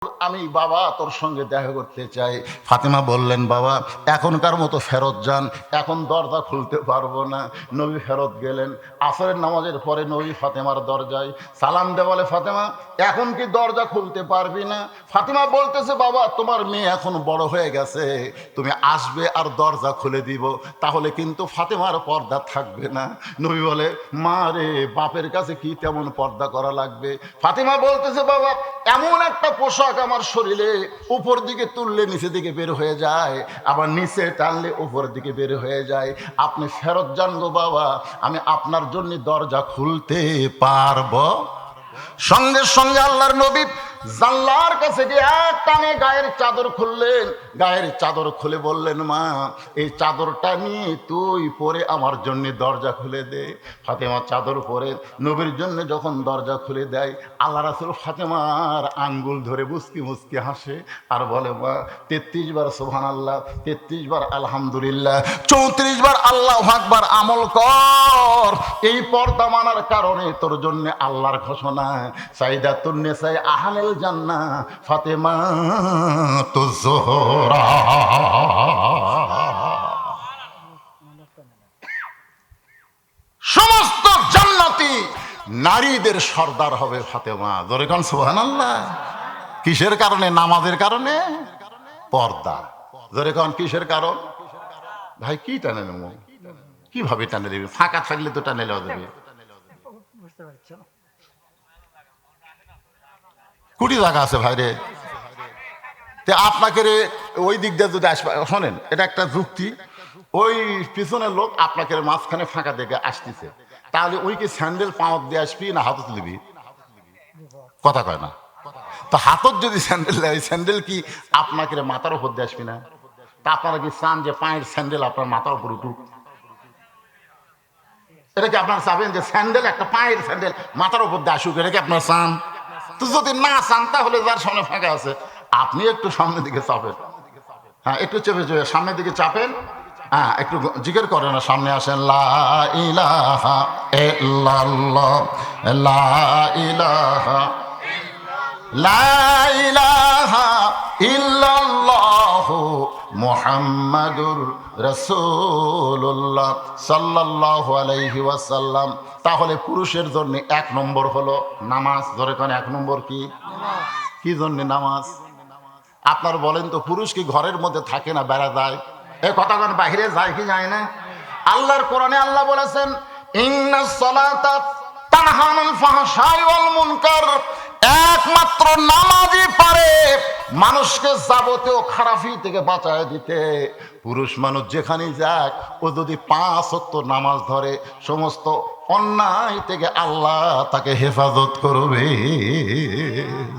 আমি বাবা তোর সঙ্গে দেখা করতে চাই। ফাতেমা বললেন, বাবা এখনকার মতো ফেরত যান, এখন দরজা খুলতে পারবো না। নবী ফেরত গেলেন। আসরের নামাজের পরে নবী ফাতেমার দরজায় সালাম দে, বলে ফাতেমা এখন কি দরজা খুলতে পারবি না? ফাতেমা বলতেছে, বাবা তোমার মেয়ে এখন বড় হয়ে গেছে, তুমি আসবে আর দরজা খুলে দিব, তাহলে কিন্তু ফাতেমার পর্দা থাকবে না। নবী বলে, মা রে, বাপের কাছে কি তেমন পর্দা করা লাগবে? ফাতেমা বলতেছে, বাবা এমন একটা পোশাক আমার শরীরে উপর দিকে তুললে নিচে দিকে বের হয়ে যায়, আবার নিচে টানলে উপর দিকে বের হয়ে যায়, আপনি ফেরত যান গো বাবা, আমি আপনার জন্য দরজা খুলতে পারবো। সঙ্গে সঙ্গে আল্লাহর নবী জানলার কাছে গিয়ে এক টানে গায়ের চাদর খুললেন। গায়ের চাদর খুলে বললেন, মা এই চাদরটা নিয়ে তুই পরে আমার জন্য দরজা খুলে দে। ফাতেমা চাদর পরে নবীর জন্য যখন দরজা খুলে দেয়, আল্লাহ রাসূল ফাতেমার আঙ্গুল ধরে মুচকি মুচকি হাসে আর বলে, মা ৩৩ বার সুবহানাল্লাহ, ৩৩ বার আলহামদুলিল্লাহ, ৩৪ বার আল্লাহু আকবার আমল কর। এই পর্দা মানার কারণে তোর জন্য আল্লাহর ঘোষণা, সাইদাতুন নিসায়ে আহলিল জান্নাহ ফাতেমাতুজ যোহরা। সমস্ত জান্নাতি নারীদের সর্দার হবে ফাতেমা। জোরে কোন সুবহানাল্লাহ। কিসের কারণে? নামাজের কারণে। পর্দা। জোরে কোন কিসের কারণ? ভাই কি টানে নেব, কিভাবে টানে দেবে? ফাঁকা থাকলে তো টানে নেওয়া যাবে। কোটি জায়গা আছে ভাইরে, আপনাকে রে ওই দিক দিয়ে যদি আসবে, শোনেন এটা একটা যুক্তি, ওই পিছনের লোক আপনাকে মাঝখানে ফাঁকা দেখে আসতেছে, তাহলে ওই কি স্যান্ডেল পাওয়ার দিয়ে আসবি না হাতত দিবি? কথা কয় না তো। হাতত যদি স্যান্ডেল দেয়, ওই স্যান্ডেল কি আপনাকে মাথার উপর দিয়ে আসবি না? তা আপনারা কি চান যে পায়ের স্যান্ডেল আপনার মাথার উপর উঠুক? এটা কি আপনারা চাবেন যে স্যান্ডেল, একটা পায়ের স্যান্ডেল মাথার উপর দিয়ে আসুক? এটা কি আপনারা চান? তো যদি না চান, তাহলে যার সামনে ফাঁকা আছে আপনি একটু সামনের দিকে চাপেন। হ্যাঁ, একটু চেপে চেপে সামনের দিকে চাপেন। হ্যাঁ, একটু জিকির করেন, সামনে আসেন। লা ইলাহা ইল্লাল্লাহ, লা ইলাহা, লা ইলাহা ইল্লাল্লাহু মুহাম্মাদুর রাসূলুল্লাহ সাল্লাল্লাহু আলাইহি ওয়াসাল্লাম। তাহলে পুরুষের জন্য ১ নম্বর হলো নামাজ। ধরে কোন ১ নম্বর কি? কি জন্য নামাজ? আপনার বলেন তো, পুরুষ কি ঘরের মধ্যে থাকে না, বেড়া যায়? এই কথা কোন বাইরে যায় কি যায় না? আল্লাহর কোরআনে আল্লাহ বলেছেন, ইন্নাস সালাতা তানহা আনিল ফাহশাই ওয়াল মুনকার। একমাত্র নামাজই পারে মানুষকে যাবতীয় খারাপি থেকে বাঁচায় দিতে। পুরুষ মানুষ যেখানেই যাক, ও যদি ৫ ওয়াক্ত নামাজ ধরে, সমস্ত অন্যায় থেকে আল্লাহ তাকে হেফাজত করবে।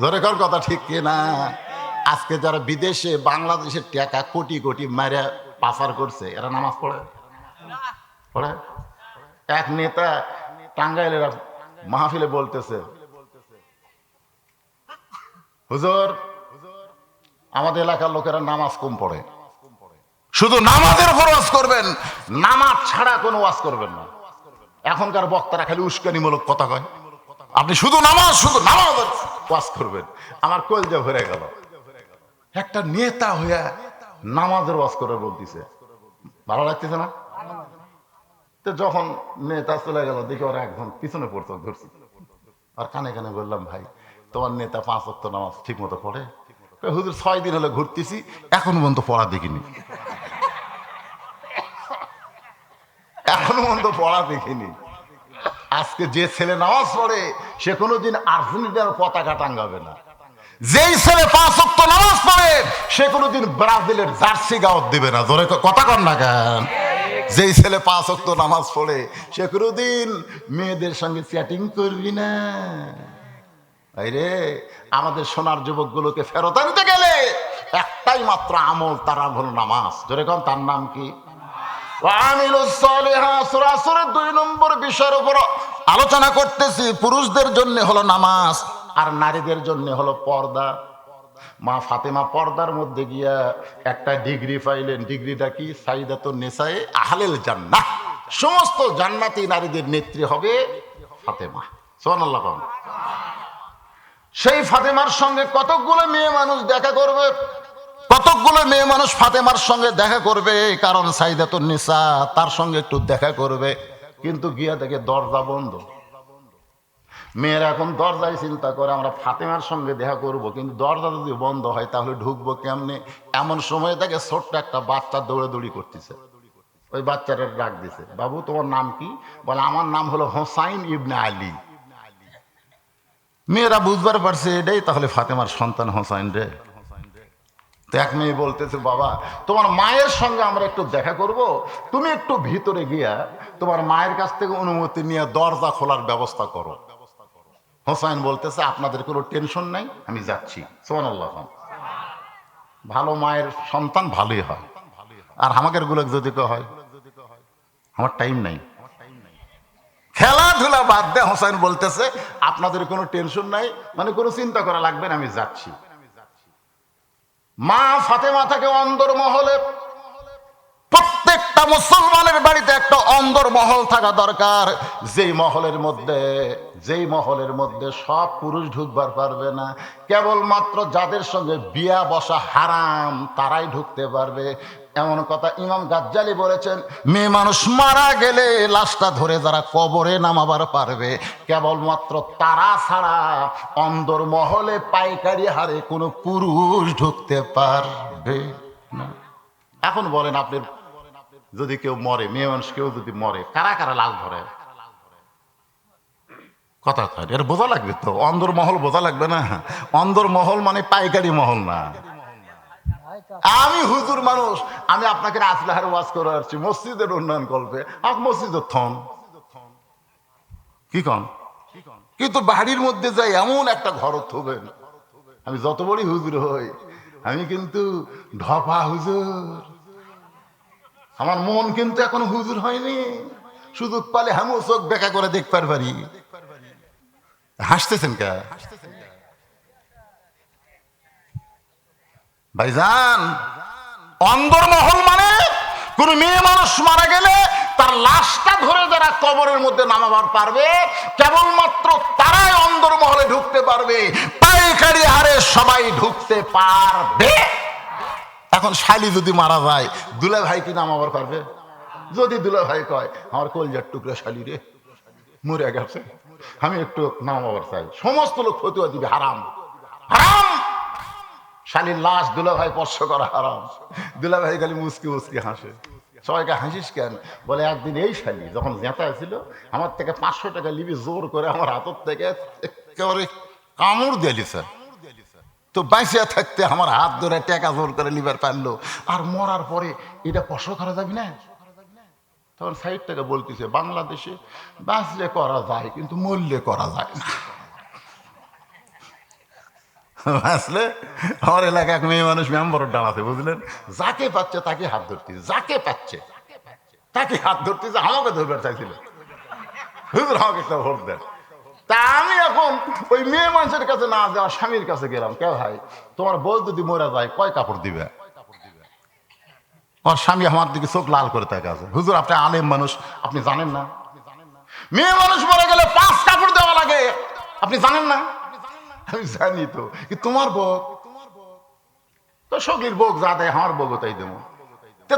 ধরে কার কথা ঠিক কিনা? আজকে যারা বিদেশে বাংলাদেশের টাকা কোটি কোটি মারা পাচার করছে, এরা নামাজ পড়ে? পড়ে? এক নেতা টাঙ্গাইলের মাহফিলে বলতেছে, হুজুর আমাদের এলাকার লোকেরা নামাজ কম পড়ে, শুধু নামাজের উপর ওয়াজ করবেন, নামাজ ছাড়া কোনো ওয়াজ করবেন না। এখনকার বক্তারা খালি উস্কানিমূলক কথা কয়, আপনি শুধু নামাজ ওয়াজ করবেন। আমার কলজা ভরে গেল, একটা নেতা হইয়া নামাজের ওয়াজ করে বলতেছে, ভালো লাগতেছে না? তো যখন নেতা চলে গেল, দেখি ওরা একজন পিছনে পড়তে ধরছি, আর কানে কানে বললাম, ভাই তোমার নেতা ৫ ওয়াক্ত নামাজ ঠিক মতো পড়ে? হুজুর ৬ দিন হলে ঘুরতেছি, এখন পর্যন্ত পড়া দেখিনি, এখনো পর্যন্ত পড়া দেখিনি। আজকে যে ছেলে নামাজ পড়ে, সে কোনোদিন আর্জেন্টিনার পতাকা টাঙ্গাবে না। যেই ছেলে ৫ ওয়াক্ত নামাজ পড়ে, সে কোনোদিন ব্রাজিলের জার্সি গাওয়াত দিবে না। জোরে কথা কন না কেন? যেই ছেলে ৫ ওয়াক্ত নামাজ পড়ে, সে কোনোদিন মেয়েদের সঙ্গে চ্যাটিং করবি না। রে, আমাদের সোনার যুবকগুলোকে ফেরত আনতে গেলে একটাই মাত্র আমল, তার হল নামাজ। জোরে কন, তার নাম কি? সূরা সূরা ২ নম্বর বিষয়ের উপর আলোচনা করতেছি। পুরুষদের জন্য হলো নামাজ, আর নারীদের জন্য হলো পর্দা। মা ফাতেমা পর্দার মধ্যে গিয়া একটা ডিগ্রি পাইলেন। ডিগ্রিটা কি? সাইদাতুন নিসায়ে আহলিল জান্নাহ। সমস্ত জান্নাতি নারীদের নেত্রী হবে ফাতেমা। সুবহানাল্লাহ। সেই ফাতেমার সঙ্গে কতকগুলো মেয়ে মানুষ দেখা করবে, কতকগুলো মেয়ে মানুষ ফাতেমার সঙ্গে দেখা করবে, কারণ সাইদাতুন নিসা তার সঙ্গে একটু দেখা করবে, কিন্তু গিয়া দেখে দরজা বন্ধ। মেয়েরা এখন দরজায় চিন্তা করে আমরা ফাতেমার সঙ্গে দেখা করব, কিন্তু দরজা যদি বন্ধ হয় তাহলে ঢুকবো কেমনে। এমন সময় দেখে ছোট্ট একটা বাচ্চা দৌড়াদৌড়ি করতেছে। ওই বাচ্চাটা ডাক দিছে, বাবু তোমার নাম কি? বলে আমার নাম হলো হোসাইন ইবনে আলী। মেয়েরা বুঝবার পারছে এটাই তাহলে ফাতেমার সন্তান হোসাইন রে। তো এক মেয়ে বলতেছে, বাবা তোমার মায়ের সঙ্গে আমরা একটু দেখা করব, তুমি একটু ভিতরে গিয়া তোমার মায়ের কাছ থেকে অনুমতি নিয়ে দরজা খোলার ব্যবস্থা করো। হোসাইন বলতেছে, আপনাদের কোনো টেনশন নাই, আমি যাচ্ছি। সুবহানাল্লাহ। ভালো মায়ের সন্তান ভালোই হয়, আর আমাদের গুলো যদি হয় আমার টাইম নাই, খেলাধুলা বাদ দে। হোসাইন বলতেছে, আপনাদের কোনো টেনশন নাই, মানে কোনো চিন্তা করা লাগবে না, আমি যাচ্ছি। মা ফাতেমা থেকে অন্দরমহলে, প্রত্যেকটা মুসলমানের বাড়িতে একটা অন্দরমহল থাকা দরকার, যেই মহলের মধ্যে সব পুরুষ ঢুকবার পারবে না, কেবলমাত্র যাদের সঙ্গে বিয়া বসা হারাম তারাই ঢুকতে পারবে। এমন কথা ইমাম গাজ্জালি বলেছেন, মেয়ে মানুষ মারা গেলে লাশটা ধরে যারা কবরে নামাবার পারবে, কেবলমাত্র তারা ছাড়া অন্দরমহলে পাইকারি হারে কোনো পুরুষ ঢুকতে পারবে না। এখন বলেন, আপনি যদি কেউ মরে, মেয়ে মানুষ কেউ যদি মরে, কারা কারা লাশ ধরে? কথা কয়, এর বোঝা লাগবে তো, অন্দরমহল বোঝা লাগবে না। অন্দরমহল মানে পাইকারি মহল না। আমি হুজুর মানুষ, আমি আপনাকে আসলাহার ওয়াজ করে আসছি, মসজিদের উন্নয়ন করবে, আর মসজিদের থন কি কন, কিন্তু বাড়ির মধ্যে যাই এমন একটা ঘর থবেন। আমি যত বড়ই হুজুর হই, আমি কিন্তু ঢপা হুজুর, আমার মন কিন্তু এখন হুজুর হয়নি। সুযোগ পালে আমিও চোখ বেঁকা করে দেখবার পারি। হাসতেছেন কে ভাইজান? অন্দরমহল মানে কোন মেয়ে মানুষ মারা গেলে তার লাশটা ধরে যারা কবরের মধ্যে নামাবার পারবে, কেবলমাত্র তারাই অন্দরমহলে ঢুকতে পারবে, পাইকারি হারে সবাই ঢুকতে পারবে। এখন শালি যদি মারা যায়, দুলা ভাই কি নামাবার পারবে? যদি দুলা ভাই কয় আমার কলজার টুকরা শালি রে মরে গেছে, আমি একটু নামাবার চাই, সমস্ত লোক ফতুয়া দিবে হারাম হারাম। শালির লাশ দুলা ভাই স্পর্শ করা হারাম। দুলা ভাই খালি মুসকি মুসকি হাসে। সবাইকে হাসিস কেন? বলে একদিন এই শালি যখন জেঁতা ছিল, আমার থেকে 500 টাকা লিবি জোর করে আমার হাতের থেকে একেবারে কামড় দিয়ে স্যার, তো বাইসিয়া থাকতে আমার হাত ধরে টাকা জোর করে লিবার পারলো, আর মরার পরে এটা স্পর্শ করা যাবে না। তখন সাইড থেকে বলতেছে, বাংলাদেশে বাঁচলে করা যায় কিন্তু মরলে করা যায় না। আসলে আমার এলাকায় এক মেয়ে মানুষ মেম্বরের ডানাতে, বুঝলেন, যাকে পাচ্ছে তাকে হাত ধরতেছে, যাকে পাচ্ছে তাকে হাত ধরতেছে। আমাকে ধরবার চাইছিল, হুজুর আমাকে একটা ভোট দেন। তা আমি এখন ওই মেয়ে মানুষের কাছে না যাওয়া স্বামীর কাছে গেলাম, কে ভাই তোমার বউ যদি মরে যায় কয় কাপড় দিবে? আমার স্বামী আমার দিকে চোখ লাল করে তাকে আছে, হুজুর আপনি আলেম মানুষ, আপনি জানেন না মেয়ে মানুষ মরে গেলে 5 কাপড় দেওয়া লাগে, আপনি জানেন না? আমি জানি তো, কি তোমার বউ তো সগীর বউ যা দেয় আমার বউ তাই দেবো।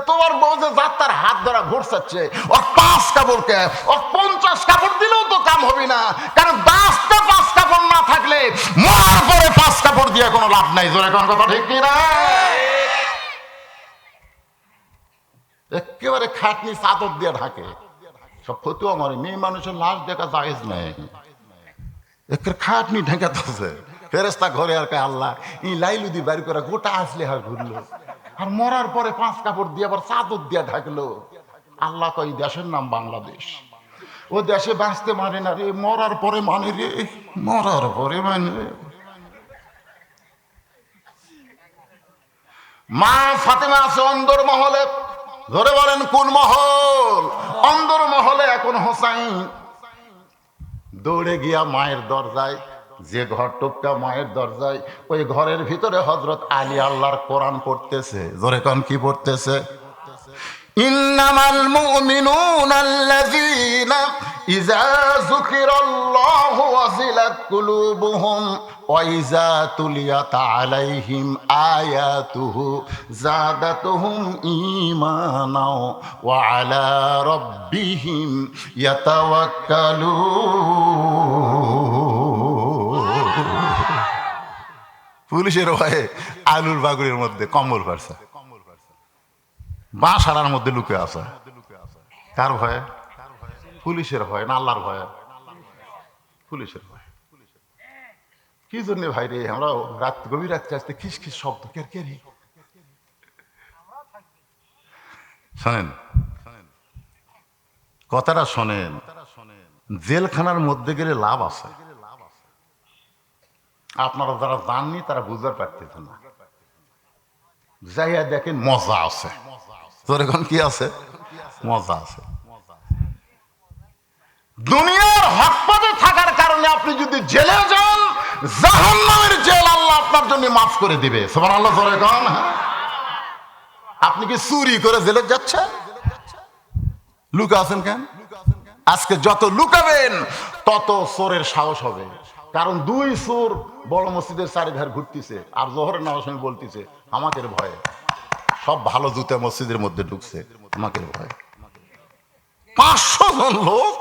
তোমার বউ যে যার তার হাত ধরা ঘুরছে, ওর 5 কাপড়কে ওর 50 কাপড় দিলেও তো কাম হবে না, কারণ বাঁচতে 5 কাপড় না থাকলে মরার পরে 5 কাপড় দিয়ে কোনো লাভ নাই। জোরে কোন কথা ঠিক কি না? একেবারে খাটনি চাদর দিয়ে ঢাকে সব ফতুয়া মারে, মেয়ে মানুষের লাশ দেখা জায়েজ নাই, একের খাটনি ঢেকাতেছে। ফেরেস্তা ঘরে আর কয়, আল্লাহ এই লাইলুদি বাড়ি করে গোটা আসলে আর ঘুরলো, আর মরার পরে 5 কাপড় দিয়ে আবার চাদর দিয়ে ঢাকলো। আল্লাহ কয় দেশের নাম বাংলাদেশ, ও দেশে বাঁচতে মানে না রে, মরার পরে মানে রে, মরার পরে মানে রে। মা ফাতেমা আছে অন্দরমহলে। ধরে বলেন কোন মহল? অন্দরমহলে। এখন হোসাইন দৌড়ে গিয়া মায়ের দরজায়, যে ঘর টোপটা মায়ের দরজায়, ওই ঘরের ভিতরে হযরত আলী আল্লাহর কোরআন পড়তেছে। জোরে কোন কি পড়তেছে? ইন্নামাল মুমিনুনা আল্লাযীনা ইযা যুকিরাল্লাহু ওয়াজিলাত কুলুবুহুম ওয়া ইযা তুলিয়াত আলাইহিম আয়াতুহু যাদাতুহুম ঈমানাও ওয়া আলা রাব্বিহিম ইয়াতাওয়াক্কালুন। পুলিশের ভয়ে আলুর বাগুড়ির মধ্যে কম্বল পারছে, বাঁশারার মধ্যে লুকে আছে। কার ভয়ে? পুলিশের ভয় না আল্লাহর ভয়ে? পুলিশের ভয়। কি জন্য ভাই রে, আমরা রাত গভীর রাত্রে আসতে খিস খিস শব্দ কে কে রে? শোনেন কথাটা, শোনেন। জেলখানার মধ্যে গেলে লাভ আছে, আপনারা যারা জাননি তারা বুঝতে পারতেছেন না। যাইয়া দেখেন মজা আছে, তোর এখন কি আছে? মজা আছে। দুনিয়ার হক পথে থাকার কারণে আপনি যদি জেলে যান, জাহান্নামের জেল আল্লাহ আপনার জন্য মাফ করে দিবে। সুবহানাল্লাহ জোরে কোন। আপনি কি চুরি করে জেলে যাচ্ছেন? লুকা আছেন কেন? আজকে যত লুকাবেন তত চোরের সাহস হবে। কারণ দুই চোর বড় মসজিদের চারিধার ঘুরতেছে আর জোহরের নামাজ আমি বলতেছে আমাকে ভয়ে। সব ভালো জুতা মসজিদের মধ্যে ঢুকছে আমাকে ভয়ে। 500 জন লোক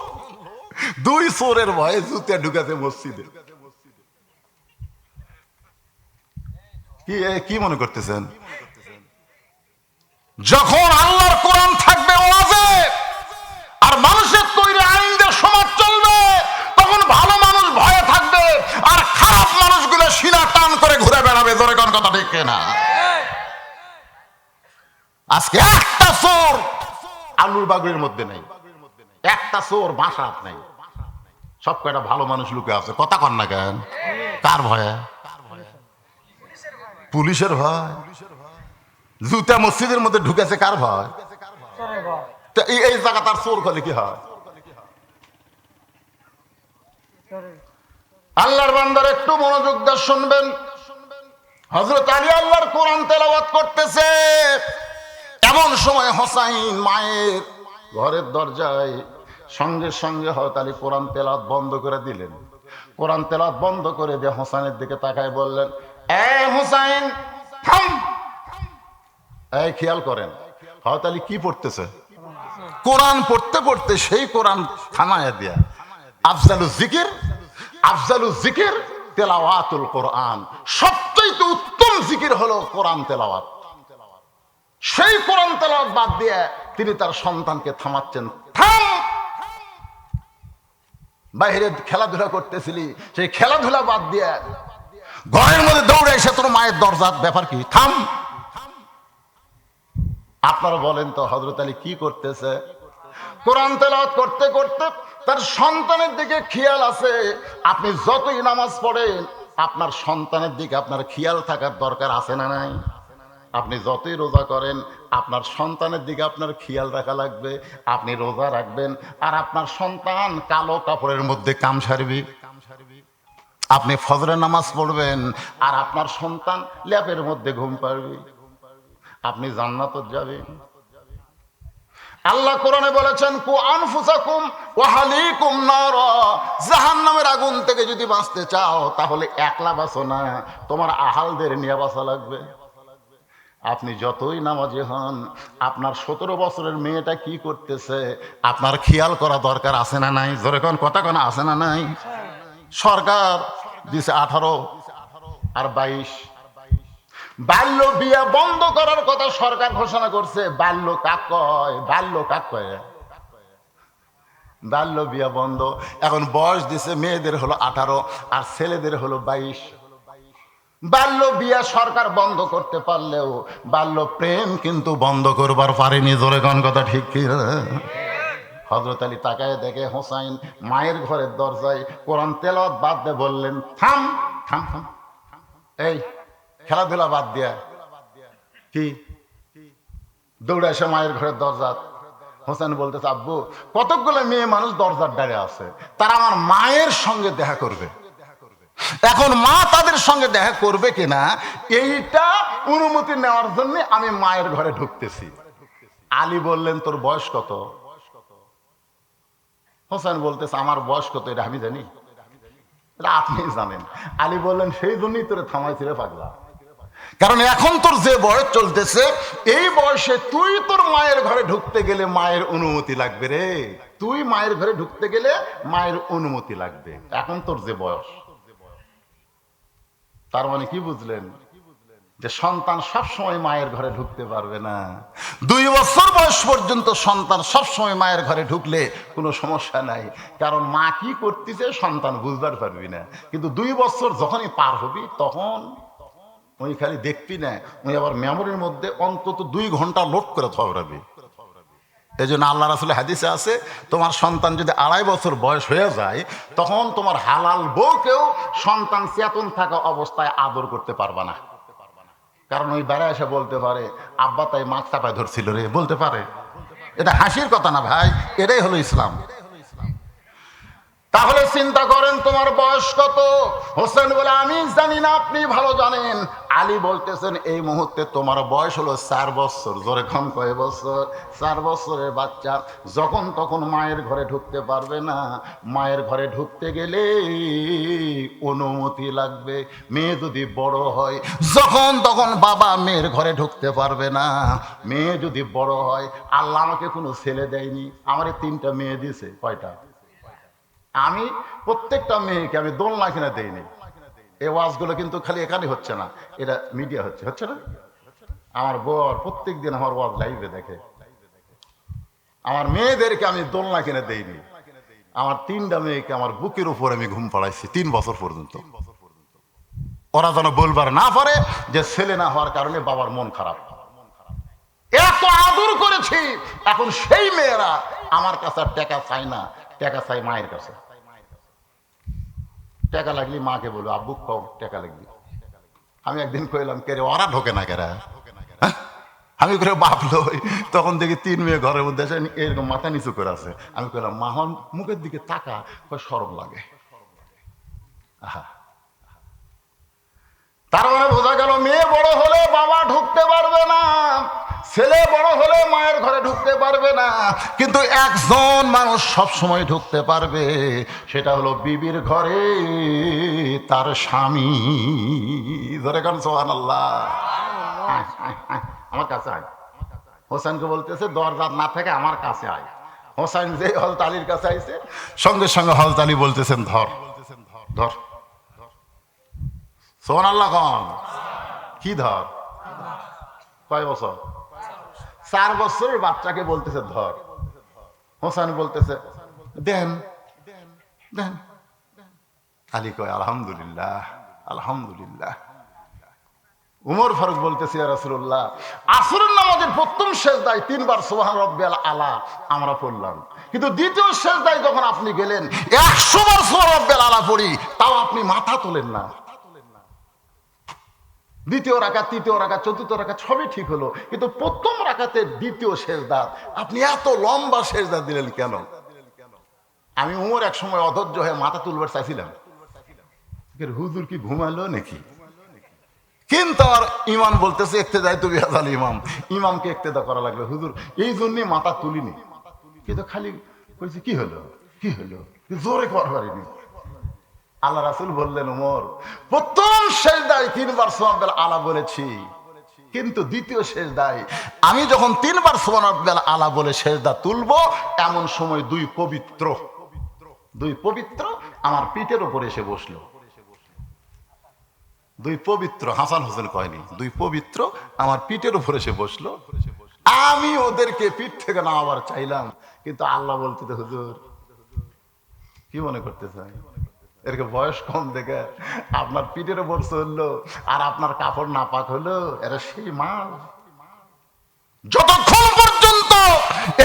দুই চোরের ভয়ে জুতা ঢুকাছে মসজিদে। কি মনে করতেছেন? যখন আল্লাহর কোরআন থাকবে ওয়াজে আর মানুষের তৈরি আইন দিয়ে সমাজ চলবে, তখন ভালো মানুষ ভয়ে থাকবে আর খারাপ মানুষগুলো সিনা টান করে ঘুরে বেড়াবে। জোরে কোন কথা ঠিক না? আজকে একটা চোর আলুর বাগুড়ির মধ্যে নেই, একটা চোর বাসাত নেই, সব কয়টা ভালো মানুষ লুকে আছে। কথা কন না কেন? কার ভয়ে? পুলিশের ভয়। জুতা মসজিদের মধ্যে ঢুকেছে কার ভয়? এই জায়গা তার চোর করলে কি হয়? আল্লাহর বান্দার একটু মনোযোগ দিয়ে শুনবেন। হযরত আলী আল্লাহর কোরআন তেলাওয়াত করতেছে, এমন সময় হোসাইন মায়ের ঘরের দরজায় সঙ্গে সঙ্গে হযরত আলী কোরআন তেলাওয়াত বন্ধ করে দিলেন। কোরআন তেলাওয়াত বন্ধ করে দিয়ে হোসাইনের দিকে তাকায় বললেন, এ হোসাইন থাম। এই খেয়াল করেন হযরত আলী কি পড়তেছে? কোরআন পড়তে পড়তে সেই কোরআন থামায়া দিয়া আফজালুজ জিকির তেলাওয়াতুল কোরআন, সবচেয়ে উত্তম জিকির হলো কোরআন তেলাওয়াত। সেই কোরআন তেলাওয়াত বাদ দিয়ে তিনি তার সন্তানকে থামাচ্ছেন, থাম। বাইরে খেলাধুলা করতেছিলি, সেই খেলাধুলা বাদ দিয়ে ঘরের মধ্যে দৌড়ে এসে তোর মায়ের দরজার ব্যাপার কি? থাম। আপনারা বলেন তো হযরত আলী কি করতেছে? কোরআন তেলাওয়াত করতে করতে তার সন্তানের দিকে খেয়াল আছে। আপনি যতই নামাজ পড়েন আপনার সন্তানের দিকে আপনার খেয়াল থাকার দরকার আছে না নাই? আপনি যতই রোজা করেন আপনার সন্তানের দিকে আপনার খেয়াল রাখা লাগবে। আপনি রোজা রাখবেন আর আপনার সন্তান কালো কাপড়ের মধ্যে কাম সারবি। আপনি ফজরের নামাজ পড়বেন আর আপনার সন্তান ল্যাপের মধ্যে ঘুম পাড়বি। আপনি জান্নাতে যাবেন। আল্লাহ কোরআনে বলেছেন, কু আনফুসাকুম ওয়া আহলিকুম নারা, জাহান্নামের আগুন থেকে যদি বাঁচতে চাও তাহলে একলা বাঁচো না, তোমার আহালদের নিয়ে বাঁচা লাগবে। আপনি যতই নামাজি হন, আপনার 17 বছরের মেয়েটা কি করতেছে আপনার খেয়াল করা দরকার আছে না নাই? জোরে কোন কথা কোন আছে না নাই? সরকার দিছে 18 আর 22, বাল্য বিয়ে বন্ধ করার কথা সরকার ঘোষণা করছে। বাল্য কাক কয়? বাল্য বিয়ে বন্ধ। এখন বয়স দিছে মেয়েদের হলো 18 আর ছেলেদের হলো 22। বাল্য বিয়ে সরকার বন্ধ করতে পারলেও বাল্য প্রেম কিন্তু বন্ধ করবার পারেনি। জোরে কোন কথা ঠিক কি? হযরত আলী তাকায় দেখে হোসাইন মায়ের ঘরের দরজায় কোরআন তেলাওয়াত বাদ দিয়ে বললেন, থাম থাম থাম। এই খেলাধুলা বাদ দিয়া কি দৌড়ে এসে মায়ের ঘরের দরজা। হোসেন বলতেছে, আব্বু কতকগুলো মেয়ে মানুষ দরজার ডারে আছে, তারা আমার মায়ের সঙ্গে দেখা করবে। এখন মা তাদের সঙ্গে দেখা করবে কিনা এইটা অনুমতি নেওয়ার জন্য আমি মায়ের ঘরে ঢুকতেছি। আলী বললেন তোর বয়স কত? হোসেন বলতেছে আমার বয়স কত এটা আমি জানি, এটা আপনি জানেন। আলী বললেন সেই জন্যই তোরে থামাইছিল পাগলা, কারণ এখন তোর যে বয়স চলতেছে এই বয়সে তুই তোর মায়ের ঘরে ঢুকতে গেলে মায়ের অনুমতি লাগবে রে, তুই মায়ের ঘরে ঢুকতে গেলে মায়ের অনুমতি লাগবে, এখন তোর যে বয়স। তার মানে কি বুঝলেন? যে সন্তান সবসময় মায়ের ঘরে ঢুকতে পারবে না। 2 বছর বয়স পর্যন্ত সন্তান সবসময় মায়ের ঘরে ঢুকলে কোনো সমস্যা নাই, কারণ মা কি করতেছে সন্তান বুঝবার পারবি না। কিন্তু 2 বছর যখনই পার হবি তখন ওই খালি দেখবি না, ওই আবার মেমোরির মধ্যে অন্তত 2 ঘন্টা লোড করে থবরাবি। এই জন্য আল্লাহ রাসূলের হাদিসে আছে তোমার সন্তান যদি 2.5 বছর বয়স হয়ে যায় তখন তোমার হালাল বউকেও সন্তান চেতন থাকা অবস্থায় আদর করতে পারবা না, কারণ ওই বেড়ায় এসে বলতে পারে আব্বা তাই মাছ চাপায় ধরছিল রে, বলতে পারে। এটা হাসির কথা না ভাই, এটাই হলো ইসলাম। তাহলে চিন্তা করেন তোমার বয়স কত? হোসেন বলে আমি জানি না, আপনি ভালো জানেন। আলী বলতেছেন এই মুহূর্তে তোমার বয়স হলো 4 বছর। জোরে কম কয় বছর? 4 বছরের বাচ্চা যখন তখন মায়ের ঘরে ঢুকতে পারবে না, মায়ের ঘরে ঢুকতে গেলে অনুমতি লাগবে। মেয়ে যদি বড় হয় যখন তখন বাবা মেয়ের ঘরে ঢুকতে পারবে না। মেয়ে যদি বড় হয়, আল্লাহ আমাকে কোনো ছেলে দেয়নি, আমারে 3টা মেয়ে দিয়েছে। কয়টা? আমি প্রত্যেকটা মেয়েকে আমি দোলনা কিনে দেইনি। এই ওয়াজগুলো কিন্তু খালি এখানে হচ্ছে না, এটা মিডিয়া হচ্ছে, হচ্ছে না? আমার বর প্রত্যেক দিন আমার ওয়াজ লাইভে দেখে। আমার মেয়েদেরকে আমি দোলনা কিনে দেইনি, আমার 3টা মেয়েকে আমার বুকের উপর আমি ঘুম পাড়াইছি 3 বছর পর্যন্ত। ওরা যেন বলবার না পারে যে ছেলে না হওয়ার কারণে বাবার মন খারাপ। এত আদর করেছি, এখন সেই মেয়েরা আমার কাছে টাকা চায় না, টাকা চাই মায়ের কাছে। টাকা লাগলি মাকে বলবো আব্বু কম টাকা লাগলি। আমি একদিন কইলাম কে রে ওরা ঢোকে না কেরা? আমি করে ভাবলো, তখন দেখি 3 মেয়ে ঘরের মধ্যে এসে এরকম মাথা নিচু করে আছে। আমি কইলাম মা আমার মুখের দিকে তাকা, শরম লাগে। আহা, তার মানে বোঝা গেল মেয়ে বড় হলে বাবা ঢুকতে পারবে না, ছেলে বড় হলে মায়ের ঘরে ঢুকতে পারবে না। কিন্তু একজন মানুষ সব সময় ঢুকতে পারবে, সেটা হলো বিবির ঘরে তার স্বামী। ধরে কারণ সুবহানাল্লাহ। আমার কাছে আয়। হোসেনকে বলতেছে দরজা না থেকে আমার কাছে আয়। হোসেন যে হলতালির কাছে আইছে, সঙ্গে সঙ্গে হলতালি বলতেছেন ধর ধর। সুবহানাল্লাহ কন। কি ধর? কয় বছর? 4 বছরের বাচ্চাকে বলতেছে ধর। হোসেন বলতেছে দেন দেন। আলী কয় আলহামদুলিল্লাহ আলহামদুলিল্লাহ। উমর ফারুক বলতেছে ইয়া রাসূলুল্লাহ আসরের নামাজের প্রথম সেজদায় 3 বার সুবহান রাব্বিয়াল আলা আমরা পড়লাম, কিন্তু দ্বিতীয় সেজদায় যখন আপনি গেলেন 100 বার সুবহান রাব্বিয়াল আলা পড়ি, তাও আপনি মাথা তোলেন না। দ্বিতীয় রাকাত, তৃতীয় রাকাত, চতুর্থ রাকাত সবই ঠিক হলো, কিন্তু প্রথম রাকাতের দ্বিতীয় সেজদা আপনি এত লম্বা সেজদা দিলেন কেন? আমি উমর এক সময় অধৈর্য হয়ে মাথা তুলবার চাইছিলাম, হুজুর কি ঘুমালো নাকি? কিন্তু আর ইমাম বলতেছে ইক্তেদায় তো বিহাজাল ইমাম, ইমামকে ইক্তেদা করা লাগবে হুজুর, এই জন্যই মাথা তুলিনি। কিন্তু খালি কইছে কি হলো কি হলো, জোরে করবারিনি। আল্লাহ রাসূল বললেন উমর প্রথম সেজদায় 3 বার সুবহানাল আলা বলেছি, কিন্তু দ্বিতীয় সেজদায় আমি যখন 3 বার সুবহানাল আলা বলে সেজদা তুলবো, এমন সময় 2 পবিত্র আমার পিঠের উপরে এসে বসলো। 2 পবিত্র, হাসান হোসেন কয়নি, 2 পবিত্র আমার পিঠের উপরে এসে বসলো। আমি ওদেরকে পিঠ থেকে নামাবার চাইলাম, কিন্তু আল্লাহ বলতে হুজুর কি মনে করতে চাই, এরকে বয়স কম দেখে আপনার পিঠের উপর চললো আর আপনার কাপড় নাপাক হলো, এরা সেই মাল। যতক্ষণ পর্যন্ত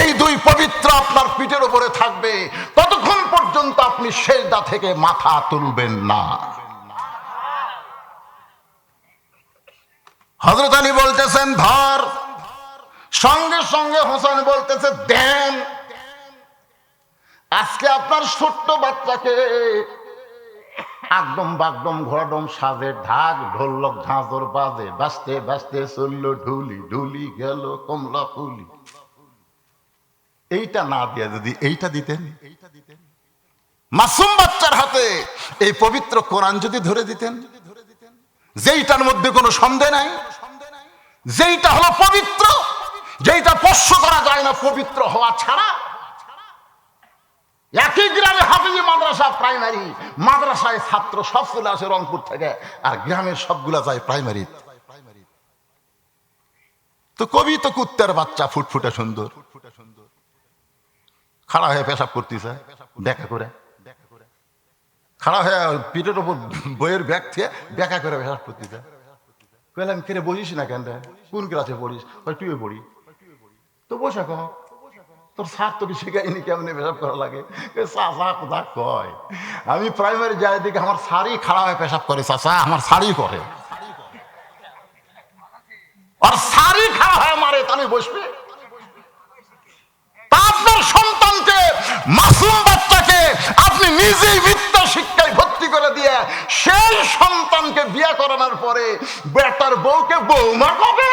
এই 2 পবিত্র আপনার পিঠের উপরে থাকবে ততক্ষণ পর্যন্ত আপনি সেজদা থেকে মাথা তুলবেন না। হযরত আলী বলতেছেন ধর, সঙ্গে সঙ্গে হোসেন বলতেছে দেন। আজকে আপনার ছোট্ট বাচ্চাকে একদম বাগদম ঘোড়াডম সাজে, ঢাক ঢোলক ঝাঁঝর বাজে, বাজতে বাজতে চললো ঢুলি, ঢুলি গেল কমলা ফুলি। এইটা না দিয়ে যদি এইটা দিতেন, মাসুম বাচ্চার হাতে এই পবিত্র কোরআন যদি ধরে দিতেন, যেইটার মধ্যে কোনো সন্দেহ নাই, যেইটা হলো পবিত্র, যেইটা স্পর্শ করা যায় না পবিত্র হওয়া ছাড়া। একই গ্রামে হাফিজি মাদ্রাসা, প্রাইমারি মাদ্রাসায় ছাত্র সব চলে আসে রংপুর থেকে, আর গ্রামের সবগুলা যায় প্রাইমারি। তো কবি তো কুত্তার বাচ্চা, ফুটফুটে সুন্দর, খাড়া হয়ে পেশাব করতেছে দেখা করে, খাড়া হয়ে পিঠের ওপর বইয়ের ব্যাগ থেকে দেখা করে পেশাব করতেছে। কইলাম কেন বসিস না কেন, কোন ক্লাসে পড়িস? টুয়ে পড়ি। তো বসে কহ, তোর স্যার তোকে শেখায়নি কেমনি পেশাব করা লাগে? চাষা কোথা কয়, আমি প্রাইমারি যাই দিকে আমার শাড়ি খাড়া হয়ে পেশাব করে, চাষা আমার শাড়ি করে, আর শাড়ি খাড়া হয়ে মারে, তা আমি বসবে? আপনার সন্তানকে, মাসুম বাচ্চাকে আপনি নিজেই মিথ্যা শিক্ষায় ভর্তি করে দিয়ে সেই সন্তানকে বিয়ে করানোর পরে বেটার বউকে বৌমা কবে?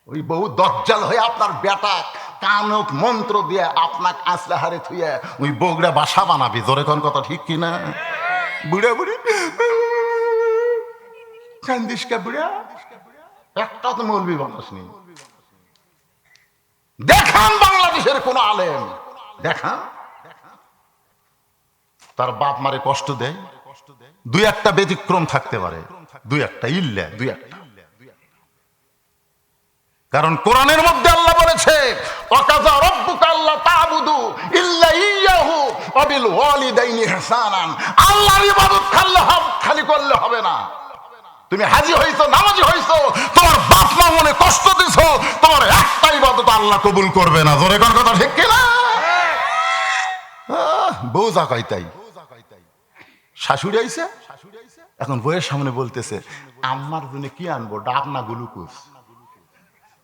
ওই বউ দজ্জাল হয়ে আপনার বেটা কানক মন্ত্র দিয়ে আপনাকে আসলে হারে থুয়ে ওই বউরা বাসা বানাবি। জোরে কোন কথা ঠিক কিনা? বুড়া বুড়ি কান্দিস কে বুড়া? একটা তো মৌলবি বানাস নি। দেখান বাংলাদেশের কোন আলেম, দেখান তার বাপ মারে কষ্ট দেয়, দুই একটা ব্যতিক্রম থাকতে পারে, দুই একটা ইল্লা, দুই একটা। কারণ কোরআনের মধ্যে আল্লাহ বলেছে ওয়াকাযা রাব্বুকা আল্লা তা'বুদু ইল্লা ইয়্যাহু ওয়া বিল ওয়ালিদাইনি ইহসানান। আল্লাহর ইবাদত খালি করলে হবে না। তুমি হাজী হইছো, নামাজি হইছো, তোমার বাপ মা মনে কষ্ট দিছো, তোমার একটা ইবাদত আল্লাহ কবুল করবে না। জোরে কোন কথা ঠিক কি না? বউ জাকাই তাই, শাশুড়ি আইছে, এখন বউয়ের সামনে বলতেছে আম্মার জন্য কি আনবো? ডাব না গ্লুকোজ?